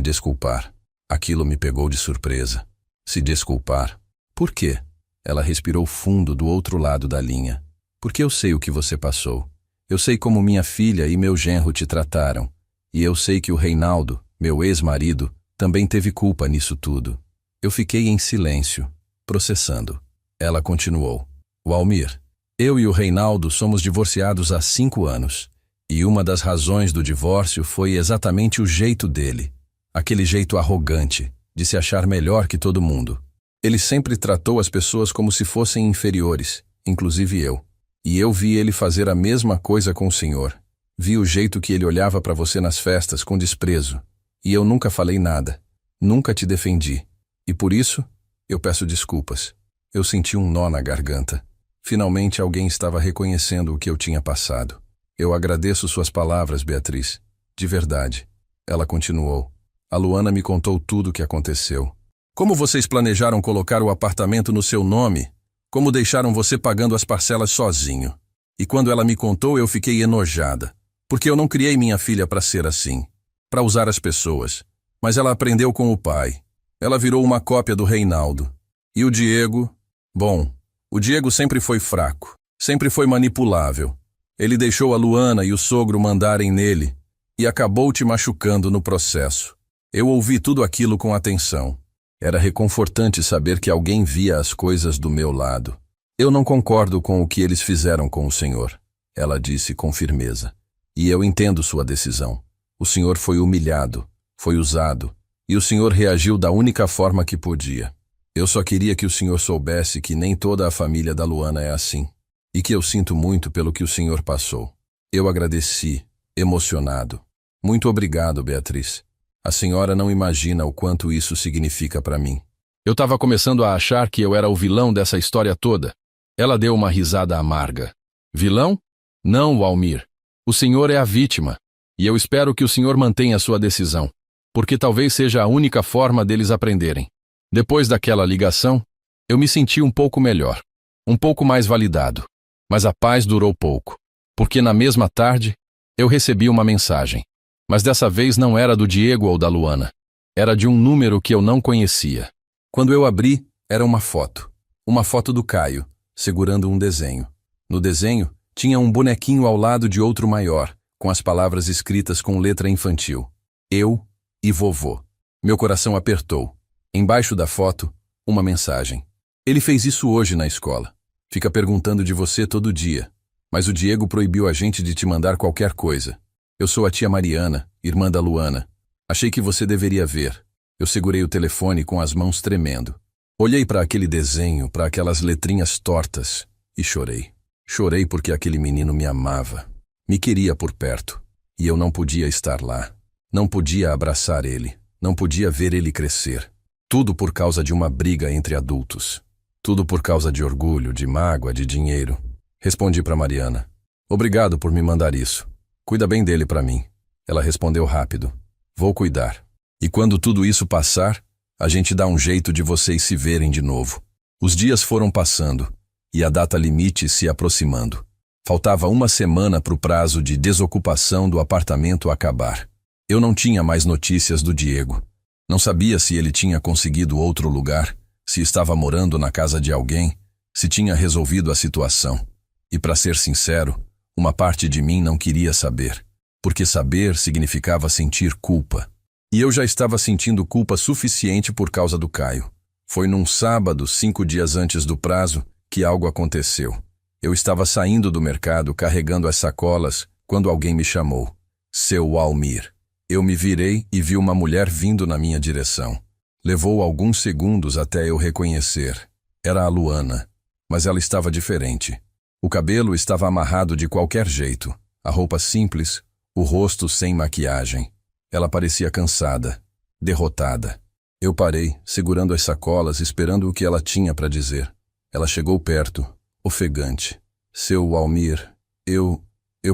desculpar. Aquilo me pegou de surpresa. Se desculpar. Por quê? Ela respirou fundo do outro lado da linha. Porque eu sei o que você passou. Eu sei como minha filha e meu genro te trataram. E eu sei que o Reinaldo, meu ex-marido, também teve culpa nisso tudo. Eu fiquei em silêncio, processando. Ela continuou. Walmir, eu e o Reinaldo somos divorciados há 5 anos. E uma das razões do divórcio foi exatamente o jeito dele. Aquele jeito arrogante, de se achar melhor que todo mundo. Ele sempre tratou as pessoas como se fossem inferiores, inclusive eu. E eu vi ele fazer a mesma coisa com o senhor. Vi o jeito que ele olhava para você nas festas com desprezo. E eu nunca falei nada. Nunca te defendi. E por isso, eu peço desculpas. Eu senti um nó na garganta. Finalmente alguém estava reconhecendo o que eu tinha passado. Eu agradeço suas palavras, Beatriz. De verdade. Ela continuou. A Luana me contou tudo o que aconteceu. Como vocês planejaram colocar o apartamento no seu nome? Como deixaram você pagando as parcelas sozinho? E quando ela me contou, eu fiquei enojada. Porque eu não criei minha filha para ser assim. Para usar as pessoas. Mas ela aprendeu com o pai. Ela virou uma cópia do Reinaldo. E o Diego? Bom, o Diego sempre foi fraco. Sempre foi manipulável. Ele deixou a Luana e o sogro mandarem nele. E acabou te machucando no processo. Eu ouvi tudo aquilo com atenção. Era reconfortante saber que alguém via as coisas do meu lado. Eu não concordo com o que eles fizeram com o senhor, ela disse com firmeza. E eu entendo sua decisão. O senhor foi humilhado. Foi usado, e o senhor reagiu da única forma que podia. Eu só queria que o senhor soubesse que nem toda a família da Luana é assim, e que eu sinto muito pelo que o senhor passou. Eu agradeci, emocionado. Muito obrigado, Beatriz. A senhora não imagina o quanto isso significa para mim.
Eu estava começando a achar que eu era o vilão dessa história toda. Ela deu uma risada amarga. Vilão? Não, Walmir. O senhor é a vítima. E eu espero que o senhor mantenha sua decisão, porque talvez seja a única forma deles aprenderem. Depois daquela ligação, eu me senti um pouco melhor, um pouco mais validado. Mas a paz durou pouco, porque na mesma tarde, eu recebi uma mensagem. Mas dessa vez não era do Diego ou da Luana. Era de um número que eu não conhecia.
Quando eu abri, era uma foto. Uma foto do Caio, segurando um desenho. No desenho, tinha um bonequinho ao lado de outro maior, com as palavras escritas com letra infantil. Eu e vovô. Meu coração apertou. Embaixo da foto, uma mensagem. Ele fez isso hoje na escola. Fica perguntando de você todo dia. Mas o Diego proibiu a gente de te mandar qualquer coisa. Eu sou a tia Mariana, irmã da Luana. Achei que você deveria ver. Eu segurei o telefone com as mãos tremendo. Olhei para aquele desenho, para aquelas letrinhas tortas, e chorei. Chorei porque aquele menino me amava. Me queria por perto. E eu não podia estar lá. Não podia abraçar ele. Não podia ver ele crescer. Tudo por causa de uma briga entre adultos. Tudo por causa de orgulho, de mágoa, de dinheiro. Respondi para Mariana. Obrigado por me mandar isso. Cuida bem dele para mim. Ela respondeu rápido. Vou cuidar. E quando tudo isso passar, a gente dá um jeito de vocês se verem de novo. Os dias foram passando, e a data limite se aproximando. Faltava uma semana para o prazo de desocupação do apartamento acabar. Eu não tinha mais notícias do Diego. Não sabia se ele tinha conseguido outro lugar, se estava morando na casa de alguém, se tinha resolvido a situação. E para ser sincero, uma parte de mim não queria saber, porque saber significava sentir culpa. E eu já estava sentindo culpa suficiente por causa do Caio. Foi num sábado, 5 dias antes do prazo, que algo aconteceu. Eu estava saindo do mercado carregando as sacolas quando alguém me chamou. Seu Walmir. Eu me virei e vi uma mulher vindo na minha direção. Levou alguns segundos até eu reconhecer. Era a Luana, mas ela estava diferente. O cabelo estava amarrado de qualquer jeito, a roupa simples, o rosto sem maquiagem. Ela parecia cansada, derrotada. Eu parei, segurando as sacolas, esperando o que ela tinha para dizer. Ela chegou perto, ofegante. Seu Walmir, eu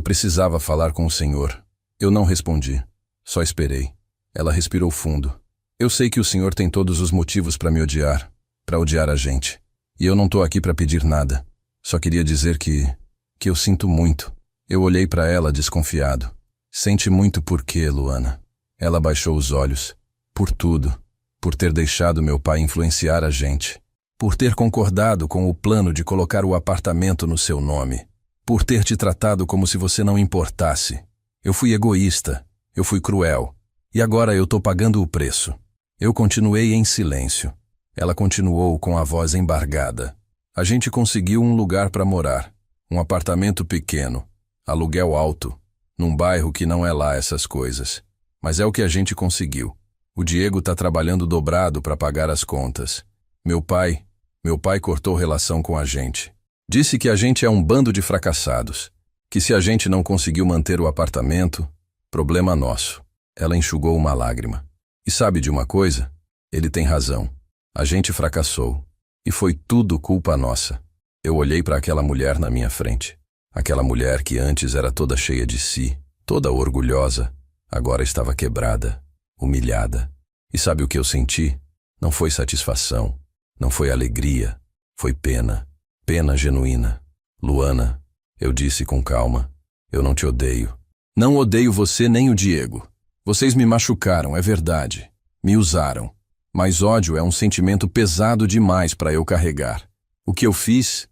precisava falar com o senhor. Eu não respondi, só esperei. Ela respirou fundo. Eu sei que o senhor tem todos os motivos para me odiar, para odiar a gente. E eu não tô aqui para pedir nada. Só queria dizer que eu sinto muito. Eu olhei para ela desconfiado. Sente muito por quê, Luana? Ela baixou os olhos. Por tudo. Por ter deixado meu pai influenciar a gente. Por ter concordado com o plano de colocar o apartamento no seu nome. Por ter te tratado como se você não importasse. Eu fui egoísta. Eu fui cruel. E agora eu tô pagando o preço. Eu continuei em silêncio. Ela continuou com a voz embargada. A gente conseguiu um lugar para morar. Um apartamento pequeno. Aluguel alto. Num bairro que não é lá essas coisas. Mas é o que a gente conseguiu. O Diego tá trabalhando dobrado para pagar as contas. Meu pai cortou relação com a gente. Disse que a gente é um bando de fracassados. Que se a gente não conseguiu manter o apartamento, problema nosso. Ela enxugou uma lágrima. E sabe de uma coisa? Ele tem razão. A gente fracassou. E foi tudo culpa nossa. Eu olhei para aquela mulher na minha frente. Aquela mulher que antes era toda cheia de si, toda orgulhosa, agora estava quebrada, humilhada. E sabe o que eu senti? Não foi satisfação, não foi alegria, foi pena, pena genuína. Luana, eu disse com calma, eu não te odeio. Não odeio você nem o Diego. Vocês me machucaram, é verdade. Me usaram. Mas ódio é um sentimento pesado demais para eu carregar. O que eu fiz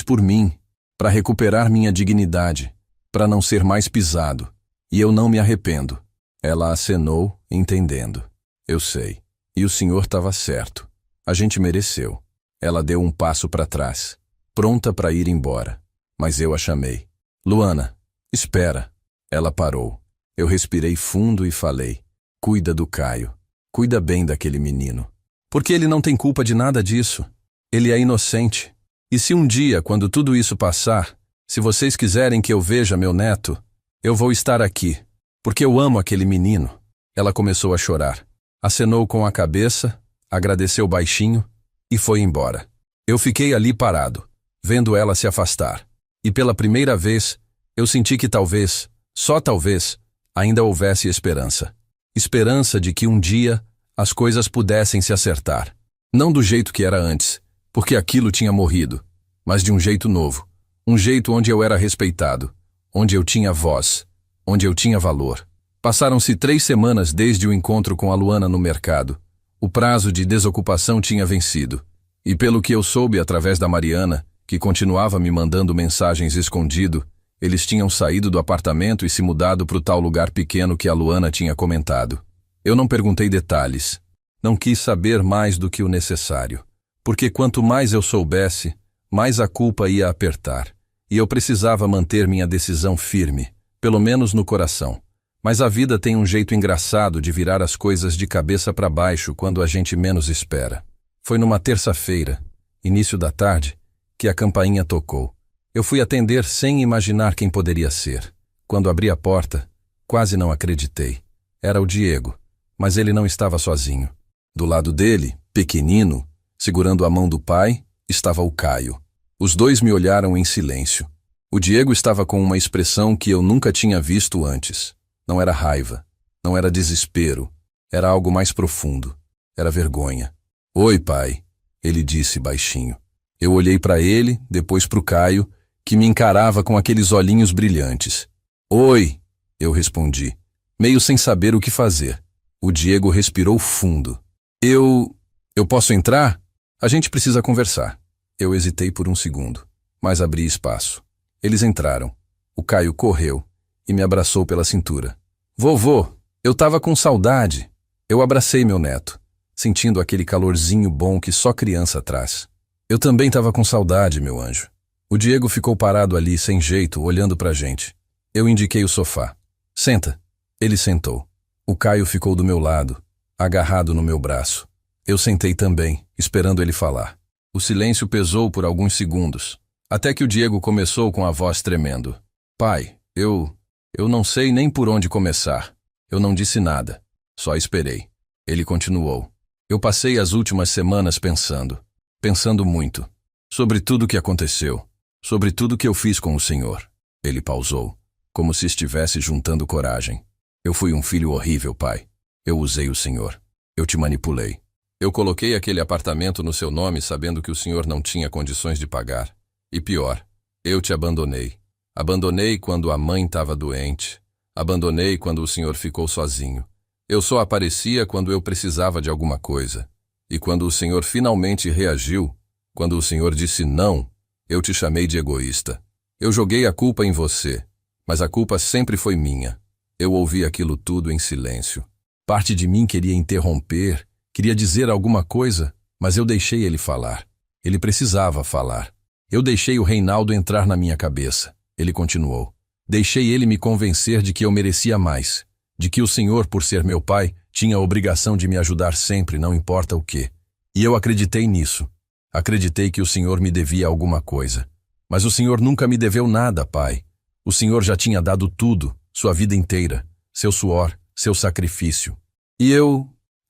por mim, para recuperar minha dignidade, para não ser mais pisado. E eu não me arrependo. Ela acenou, entendendo. Eu sei. E o senhor estava certo. A gente mereceu. Ela deu um passo para trás, pronta para ir embora. Mas eu a chamei. Luana, espera. Ela parou. Eu respirei fundo e falei. Cuida do Caio. Cuida bem daquele menino. Porque ele não tem culpa de nada disso. Ele é inocente. E se um dia, quando tudo isso passar, se vocês quiserem que eu veja meu neto, eu vou estar aqui, porque eu amo aquele menino. Ela começou a chorar. Acenou com a cabeça, agradeceu baixinho e foi embora. Eu fiquei ali parado, vendo ela se afastar. E pela primeira vez, eu senti que talvez, só talvez, ainda houvesse esperança. Esperança de que um dia as coisas pudessem se acertar. Não do jeito que era antes, porque aquilo tinha morrido, mas de um jeito novo. Um jeito onde eu era respeitado, onde eu tinha voz, onde eu tinha valor. Passaram-se 3 semanas desde o encontro com a Luana no mercado. O prazo de desocupação tinha vencido. E pelo que eu soube através da Mariana, que continuava me mandando mensagens escondido, eles tinham saído do apartamento e se mudado para o tal lugar pequeno que a Luana tinha comentado. Eu não perguntei detalhes. Não quis saber mais do que o necessário. Porque quanto mais eu soubesse, mais a culpa ia apertar. E eu precisava manter minha decisão firme, pelo menos no coração. Mas a vida tem um jeito engraçado de virar as coisas de cabeça para baixo quando a gente menos espera. Foi numa terça-feira, início da tarde, que a campainha tocou. Eu fui atender sem imaginar quem poderia ser. Quando abri a porta, quase não acreditei. Era o Diego, mas ele não estava sozinho. Do lado dele, pequenino, segurando a mão do pai, estava o Caio. Os dois me olharam em silêncio. O Diego estava com uma expressão que eu nunca tinha visto antes. Não era raiva, não era desespero, era algo mais profundo. Era vergonha. Oi, pai, ele disse baixinho. Eu olhei para ele, depois para o Caio, que me encarava com aqueles olhinhos brilhantes. Oi, eu respondi, meio sem saber o que fazer. O Diego respirou fundo. Eu posso entrar? A gente precisa conversar. Eu hesitei por um segundo, mas abri espaço. Eles entraram. O Caio correu e me abraçou pela cintura. Vovô, eu tava com saudade. Eu abracei meu neto, sentindo aquele calorzinho bom que só criança traz. Eu também tava com saudade, meu anjo. O Diego ficou parado ali, sem jeito, olhando pra gente. Eu indiquei o sofá. Senta. Ele sentou. O Caio ficou do meu lado, agarrado no meu braço. Eu sentei também, esperando ele falar. O silêncio pesou por alguns segundos, até que o Diego começou com a voz tremendo. Pai, eu não sei nem por onde começar. Eu não disse nada, só esperei. Ele continuou. Eu passei as últimas semanas pensando muito, sobre tudo o que aconteceu, sobre tudo que eu fiz com o Senhor. Ele pausou, como se estivesse juntando coragem. Eu fui um filho horrível, pai. Eu usei o Senhor. Eu te manipulei. Eu coloquei aquele apartamento no seu nome sabendo que o Senhor não tinha condições de pagar. E pior, eu te abandonei. Abandonei quando a mãe estava doente. Abandonei quando o Senhor ficou sozinho. Eu só aparecia quando eu precisava de alguma coisa. E quando o Senhor finalmente reagiu, quando o Senhor disse não, eu te chamei de egoísta. Eu joguei a culpa em você, mas a culpa sempre foi minha. Eu ouvi aquilo tudo em silêncio. Parte de mim queria interromper, queria dizer alguma coisa, mas eu deixei ele falar. Ele precisava falar. Eu deixei o Reinaldo entrar na minha cabeça. Ele continuou. Deixei ele me convencer de que eu merecia mais, de que o Senhor, por ser meu pai, tinha a obrigação de me ajudar sempre, não importa o quê. E eu acreditei nisso. Acreditei que o Senhor me devia alguma coisa. Mas o Senhor nunca me deveu nada, pai. O Senhor já tinha dado tudo, sua vida inteira, seu suor, seu sacrifício. E eu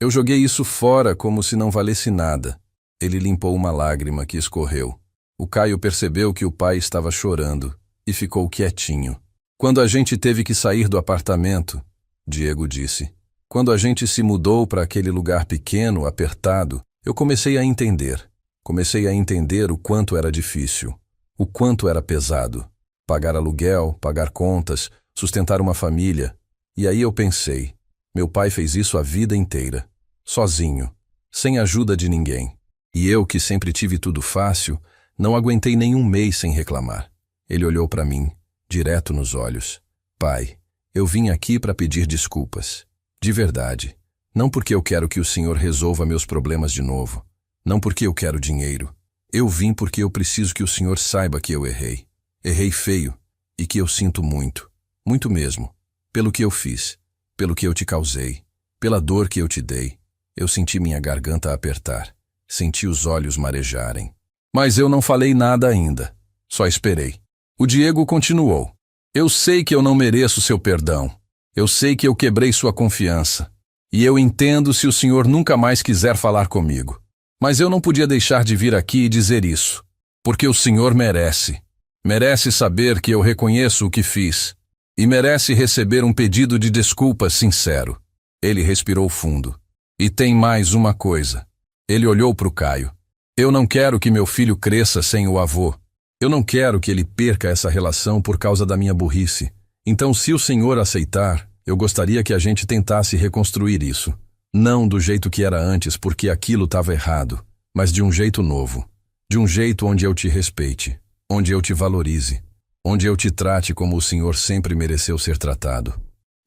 joguei isso fora como se não valesse nada. Ele limpou uma lágrima que escorreu. O Caio percebeu que o pai estava chorando e ficou quietinho. Quando a gente teve que sair do apartamento, Diego disse, quando a gente se mudou para aquele lugar pequeno, apertado, eu comecei a entender. Comecei a entender o quanto era difícil, o quanto era pesado. Pagar aluguel, pagar contas, sustentar uma família. E aí eu pensei, meu pai fez isso a vida inteira, sozinho, sem ajuda de ninguém. E eu, que sempre tive tudo fácil, não aguentei nem um mês sem reclamar. Ele olhou para mim, direto nos olhos. Pai, eu vim aqui para pedir desculpas. De verdade. Não porque eu quero que o Senhor resolva meus problemas de novo. Não porque eu quero dinheiro. Eu vim porque eu preciso que o Senhor saiba que eu errei. Errei feio e que eu sinto muito, muito mesmo, pelo que eu fiz, pelo que eu te causei, Pela dor que eu te dei, eu senti minha garganta apertar, senti os olhos marejarem. Mas eu não falei nada ainda, só esperei. O Diego continuou. Eu sei que eu não mereço seu perdão. Eu sei que eu quebrei sua confiança. E eu entendo se o senhor nunca mais quiser falar comigo. Mas eu não podia deixar de vir aqui e dizer isso, porque o senhor merece. Merece saber que eu reconheço o que fiz. E merece receber um pedido de desculpas sincero. Ele respirou fundo. E tem mais uma coisa. Ele olhou para o Caio. Eu não quero que meu filho cresça sem o avô. Eu não quero que ele perca essa relação por causa da minha burrice. Então, se o senhor aceitar, eu gostaria que a gente tentasse reconstruir isso. Não do jeito que era antes, porque aquilo estava errado, mas de um jeito novo. De um jeito onde eu te respeite, onde eu te valorize, onde eu te trate como o senhor sempre mereceu ser tratado.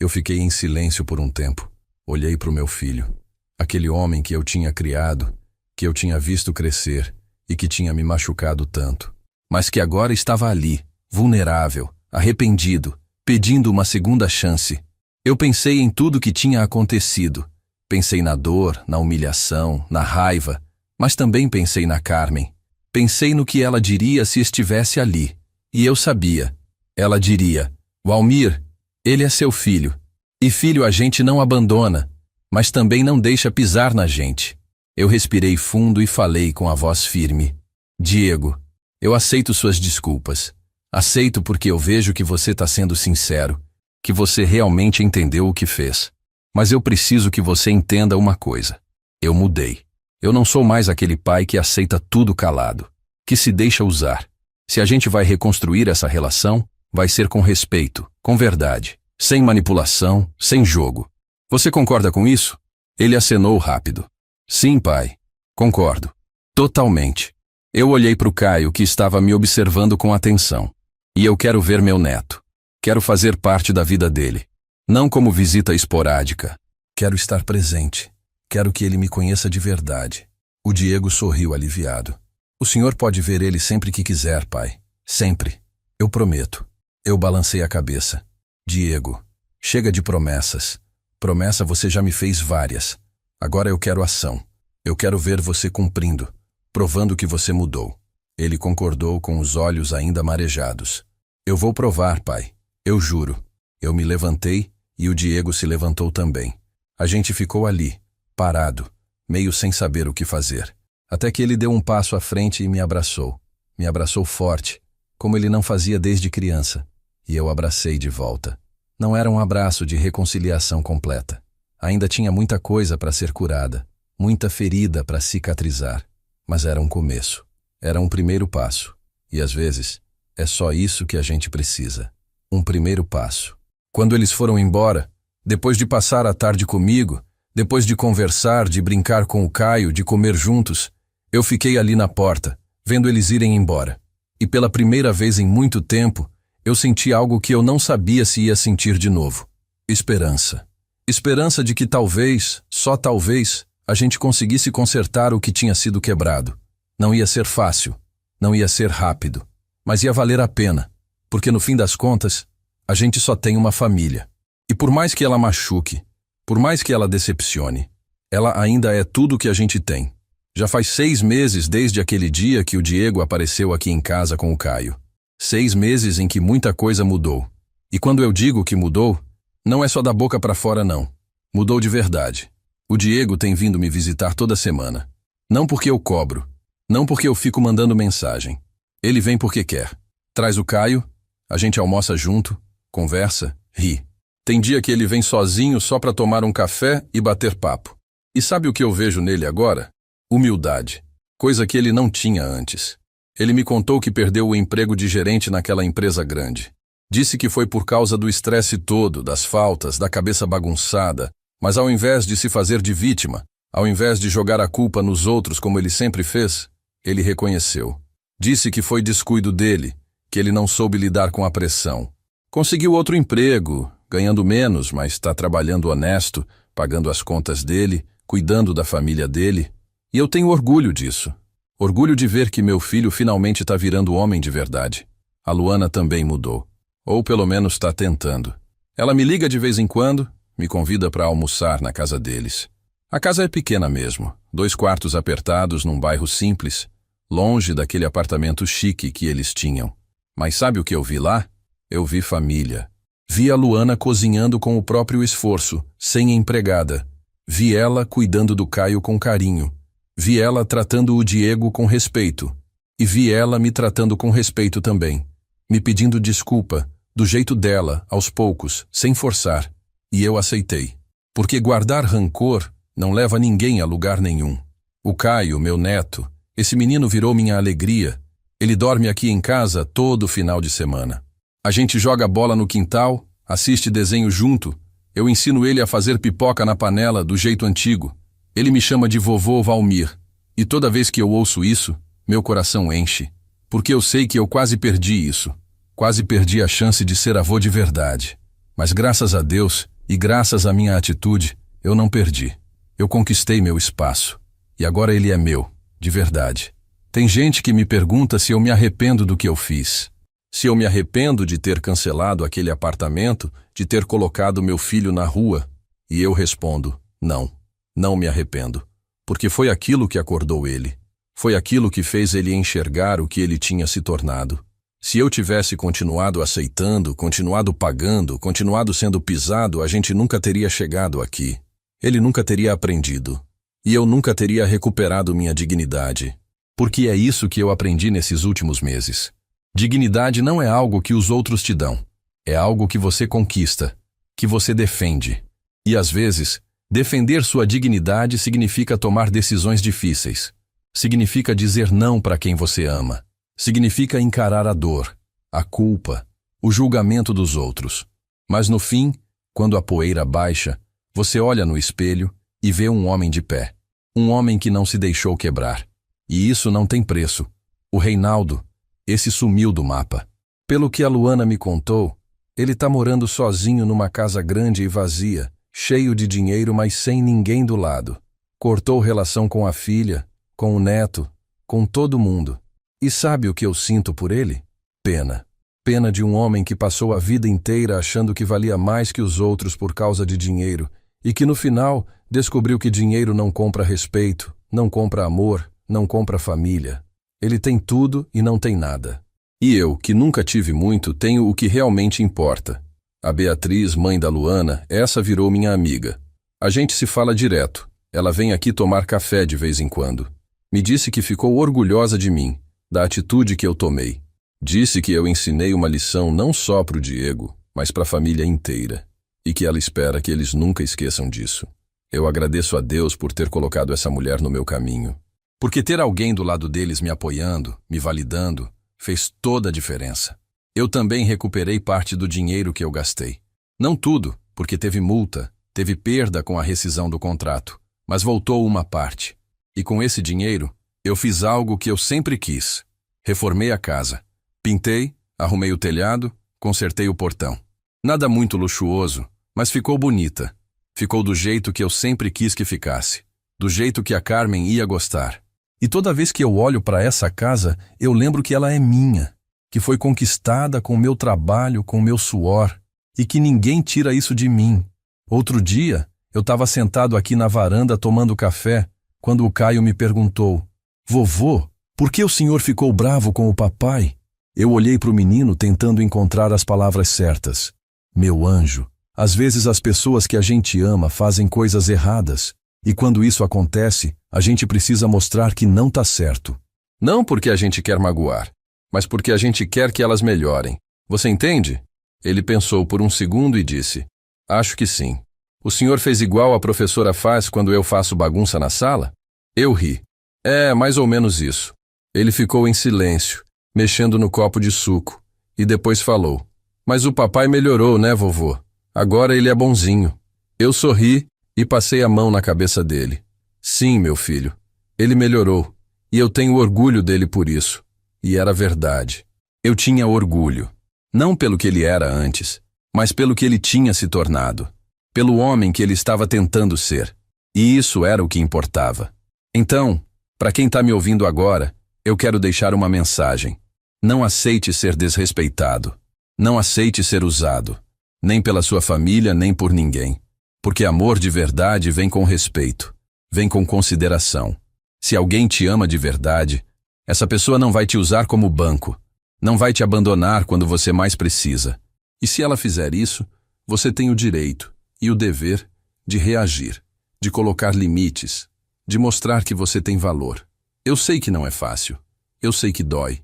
Eu fiquei em silêncio por um tempo. Olhei para o meu filho. Aquele homem que eu tinha criado, que eu tinha visto crescer e que tinha me machucado tanto. Mas que agora estava ali, vulnerável, arrependido, pedindo uma segunda chance. Eu pensei em tudo que tinha acontecido. Pensei na dor, na humilhação, na raiva, mas também pensei na Carmen. Pensei no que ela diria se estivesse ali. E eu sabia. Ela diria, Walmir, ele é seu filho. E filho a gente não abandona, mas também não deixa pisar na gente. Eu respirei fundo e falei com a voz firme. Diego, eu aceito suas desculpas. Aceito porque eu vejo que você está sendo sincero, que você realmente entendeu o que fez. Mas eu preciso que você entenda uma coisa. Eu mudei. Eu não sou mais aquele pai que aceita tudo calado, que se deixa usar. Se a gente vai reconstruir essa relação, vai ser com respeito, com verdade, sem manipulação, sem jogo. Você concorda com isso? Ele acenou rápido. Sim, pai. Concordo. Totalmente. Eu olhei para o Caio, que estava me observando com atenção. E eu quero ver meu neto. Quero fazer parte da vida dele. Não como visita esporádica. Quero estar presente. Quero que ele me conheça de verdade. O Diego sorriu aliviado. O senhor pode ver ele sempre que quiser, pai. Sempre. Eu prometo. Eu balancei a cabeça. Diego, chega de promessas. Promessa você já me fez várias. Agora eu quero ação. Eu quero ver você cumprindo, provando que você mudou. Ele concordou com os olhos ainda marejados. Eu vou provar, pai. Eu juro. Eu me levantei e o Diego se levantou também. A gente ficou ali, parado, meio sem saber o que fazer. Até que ele deu um passo à frente e me abraçou. Me abraçou forte, como ele não fazia desde criança. E eu abracei de volta. Não era um abraço de reconciliação completa. Ainda tinha muita coisa para ser curada, muita ferida para cicatrizar. Mas era um começo. Era um primeiro passo. E às vezes, é só isso que a gente precisa. Um primeiro passo. Quando eles foram embora, depois de passar a tarde comigo, depois de conversar, de brincar com o Caio, de comer juntos, eu fiquei ali na porta, vendo eles irem embora. E pela primeira vez em muito tempo, eu senti algo que eu não sabia se ia sentir de novo. Esperança. Esperança de que talvez, só talvez, a gente conseguisse consertar o que tinha sido quebrado. Não ia ser fácil, não ia ser rápido, mas ia valer a pena, porque no fim das contas, a gente só tem uma família. E por mais que ela machuque, por mais que ela decepcione, ela ainda é tudo que a gente tem. Já faz 6 meses desde aquele dia que o Diego apareceu aqui em casa com o Caio. 6 meses em que muita coisa mudou. E quando eu digo que mudou, não é só da boca para fora não. Mudou de verdade. O Diego tem vindo me visitar toda semana. Não porque eu cobro, não porque eu fico mandando mensagem. Ele vem porque quer. Traz o Caio, a gente almoça junto, conversa, ri. Tem dia que ele vem sozinho só para tomar um café e bater papo. E sabe o que eu vejo nele agora? Humildade. Coisa que ele não tinha antes. Ele me contou que perdeu o emprego de gerente naquela empresa grande. Disse que foi por causa do estresse todo, das faltas, da cabeça bagunçada, mas ao invés de se fazer de vítima, ao invés de jogar a culpa nos outros como ele sempre fez, ele reconheceu. Disse que foi descuido dele, que ele não soube lidar com a pressão. Conseguiu outro emprego, ganhando menos, mas está trabalhando honesto, pagando as contas dele, cuidando da família dele. E eu tenho orgulho disso. Orgulho de ver que meu filho finalmente está virando homem de verdade. A Luana também mudou. Ou pelo menos está tentando. Ela me liga de vez em quando, me convida para almoçar na casa deles. A casa é pequena mesmo, 2 quartos apertados num bairro simples, longe daquele apartamento chique que eles tinham. Mas sabe o que eu vi lá? Eu vi família. Vi a Luana cozinhando com o próprio esforço, sem empregada. Vi ela cuidando do Caio com carinho. Vi ela tratando o Diego com respeito. E vi ela me tratando com respeito também. Me pedindo desculpa, do jeito dela, aos poucos, sem forçar. E eu aceitei. Porque guardar rancor não leva ninguém a lugar nenhum. O Caio, meu neto, esse menino virou minha alegria. Ele dorme aqui em casa todo final de semana. A gente joga bola no quintal, assiste desenho junto. Eu ensino ele a fazer pipoca na panela do jeito antigo. Ele me chama de vovô Valmir. E toda vez que eu ouço isso, meu coração enche. Porque eu sei que eu quase perdi isso. Quase perdi a chance de ser avô de verdade. Mas graças a Deus e graças à minha atitude, eu não perdi. Eu conquistei meu espaço. E agora ele é meu, de verdade. Tem gente que me pergunta se eu me arrependo do que eu fiz. Se eu me arrependo de ter cancelado aquele apartamento, de ter colocado meu filho na rua. E eu respondo, não, não me arrependo. Porque foi aquilo que acordou ele. Foi aquilo que fez ele enxergar o que ele tinha se tornado. Se eu tivesse continuado aceitando, continuado pagando, continuado sendo pisado, a gente nunca teria chegado aqui. Ele nunca teria aprendido. E eu nunca teria recuperado minha dignidade. Porque é isso que eu aprendi nesses últimos meses. Dignidade não é algo que os outros te dão. É algo que você conquista, que você defende. E às vezes, defender sua dignidade significa tomar decisões difíceis. Significa dizer não para quem você ama. Significa encarar a dor, a culpa, o julgamento dos outros. Mas no fim, quando a poeira baixa, você olha no espelho e vê um homem de pé. Um homem que não se deixou quebrar. E isso não tem preço. O Reinaldo, esse sumiu do mapa. Pelo que a Luana me contou, ele tá morando sozinho numa casa grande e vazia, cheio de dinheiro, mas sem ninguém do lado. Cortou relação com a filha, com o neto, com todo mundo. E sabe o que eu sinto por ele? Pena. Pena de um homem que passou a vida inteira achando que valia mais que os outros por causa de dinheiro e que no final descobriu que dinheiro não compra respeito, não compra amor, não compra família. Ele tem tudo e não tem nada. E eu, que nunca tive muito, tenho o que realmente importa. A Beatriz, mãe da Luana, essa virou minha amiga. A gente se fala direto. Ela vem aqui tomar café de vez em quando. Me disse que ficou orgulhosa de mim, da atitude que eu tomei. Disse que eu ensinei uma lição não só para o Diego, mas para a família inteira. E que ela espera que eles nunca esqueçam disso. Eu agradeço a Deus por ter colocado essa mulher no meu caminho. Porque ter alguém do lado deles me apoiando, me validando, fez toda a diferença. Eu também recuperei parte do dinheiro que eu gastei. Não tudo, porque teve multa, teve perda com a rescisão do contrato, mas voltou uma parte. E com esse dinheiro, eu fiz algo que eu sempre quis. Reformei a casa. Pintei, arrumei o telhado, consertei o portão. Nada muito luxuoso, mas ficou bonita. Ficou do jeito que eu sempre quis que ficasse. Do jeito que a Carmen ia gostar. E toda vez que eu olho para essa casa, eu lembro que ela é minha, que foi conquistada com o meu trabalho, com o meu suor, e que ninguém tira isso de mim. Outro dia, eu estava sentado aqui na varanda tomando café, quando o Caio me perguntou, «Vovô, por que o senhor ficou bravo com o papai?» Eu olhei para o menino tentando encontrar as palavras certas. Meu anjo, às vezes as pessoas que a gente ama fazem coisas erradas, e quando isso acontece, a gente precisa mostrar que não tá certo. Não porque a gente quer magoar, mas porque a gente quer que elas melhorem. Você entende? Ele pensou por um segundo e disse, acho que sim. O senhor fez igual a professora faz quando eu faço bagunça na sala? Eu ri. É, mais ou menos isso. Ele ficou em silêncio, mexendo no copo de suco, e depois falou, mas o papai melhorou, né, vovô? Agora ele é bonzinho. Eu sorri e passei a mão na cabeça dele. Sim, meu filho, ele melhorou, e eu tenho orgulho dele por isso. E era verdade. Eu tinha orgulho, não pelo que ele era antes, mas pelo que ele tinha se tornado, pelo homem que ele estava tentando ser. E isso era o que importava. Então, para quem está me ouvindo agora, eu quero deixar uma mensagem. Não aceite ser desrespeitado. Não aceite ser usado. Nem pela sua família, nem por ninguém. Porque amor de verdade vem com respeito, vem com consideração. Se alguém te ama de verdade, essa pessoa não vai te usar como banco, não vai te abandonar quando você mais precisa. E se ela fizer isso, você tem o direito e o dever de reagir, de colocar limites, de mostrar que você tem valor. Eu sei que não é fácil, eu sei que dói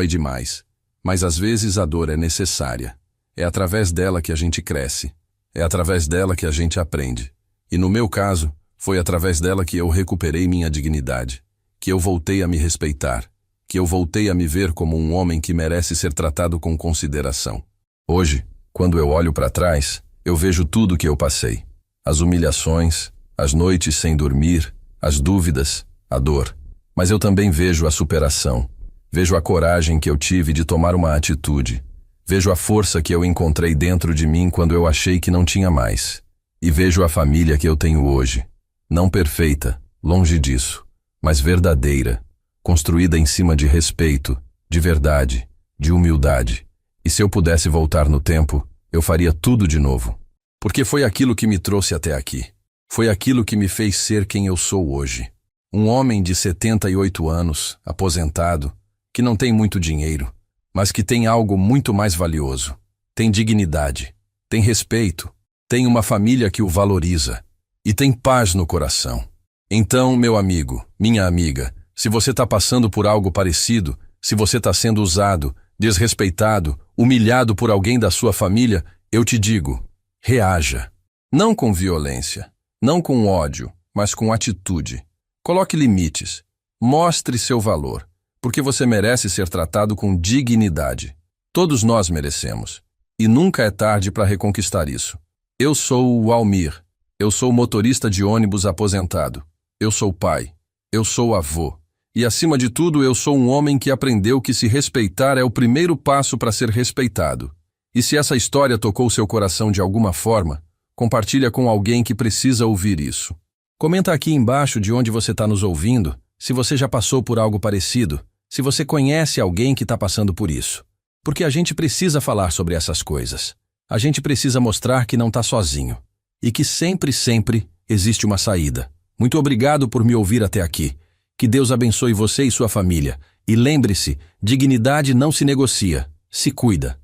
demais, mas às vezes a dor é necessária. É através dela que a gente cresce, é através dela que a gente aprende. E no meu caso, foi através dela que eu recuperei minha dignidade, que eu voltei a me respeitar, que eu voltei a me ver como um homem que merece ser tratado com consideração. Hoje, quando eu olho para trás, eu vejo tudo que eu passei. As humilhações, as noites sem dormir, as dúvidas, a dor. Mas eu também vejo a superação. Vejo a coragem que eu tive de tomar uma atitude. Vejo a força que eu encontrei dentro de mim quando eu achei que não tinha mais. E vejo a família que eu tenho hoje. Não perfeita, longe disso, mas verdadeira, construída em cima de respeito, de verdade, de humildade. E se eu pudesse voltar no tempo, eu faria tudo de novo. Porque foi aquilo que me trouxe até aqui. Foi aquilo que me fez ser quem eu sou hoje. Um homem de 78 anos, aposentado, que não tem muito dinheiro, mas que tem algo muito mais valioso. Tem dignidade, tem respeito, tem uma família que o valoriza e tem paz no coração. Então, meu amigo, minha amiga, se você está passando por algo parecido, se você está sendo usado, desrespeitado, humilhado por alguém da sua família, eu te digo, reaja. Não com violência, não com ódio, mas com atitude. Coloque limites, mostre seu valor, porque você merece ser tratado com dignidade. Todos nós merecemos, e nunca é tarde para reconquistar isso. Eu sou o Almir, eu sou motorista de ônibus aposentado, eu sou pai, eu sou avô, e acima de tudo eu sou um homem que aprendeu que se respeitar é o primeiro passo para ser respeitado. E se essa história tocou seu coração de alguma forma, compartilha com alguém que precisa ouvir isso. Comenta aqui embaixo de onde você está nos ouvindo, se você já passou por algo parecido, se você conhece alguém que está passando por isso. Porque a gente precisa falar sobre essas coisas. A gente precisa mostrar que não está sozinho. E que sempre, sempre existe uma saída. Muito obrigado por me ouvir até aqui. Que Deus abençoe você e sua família. E lembre-se, dignidade não se negocia, se cuida.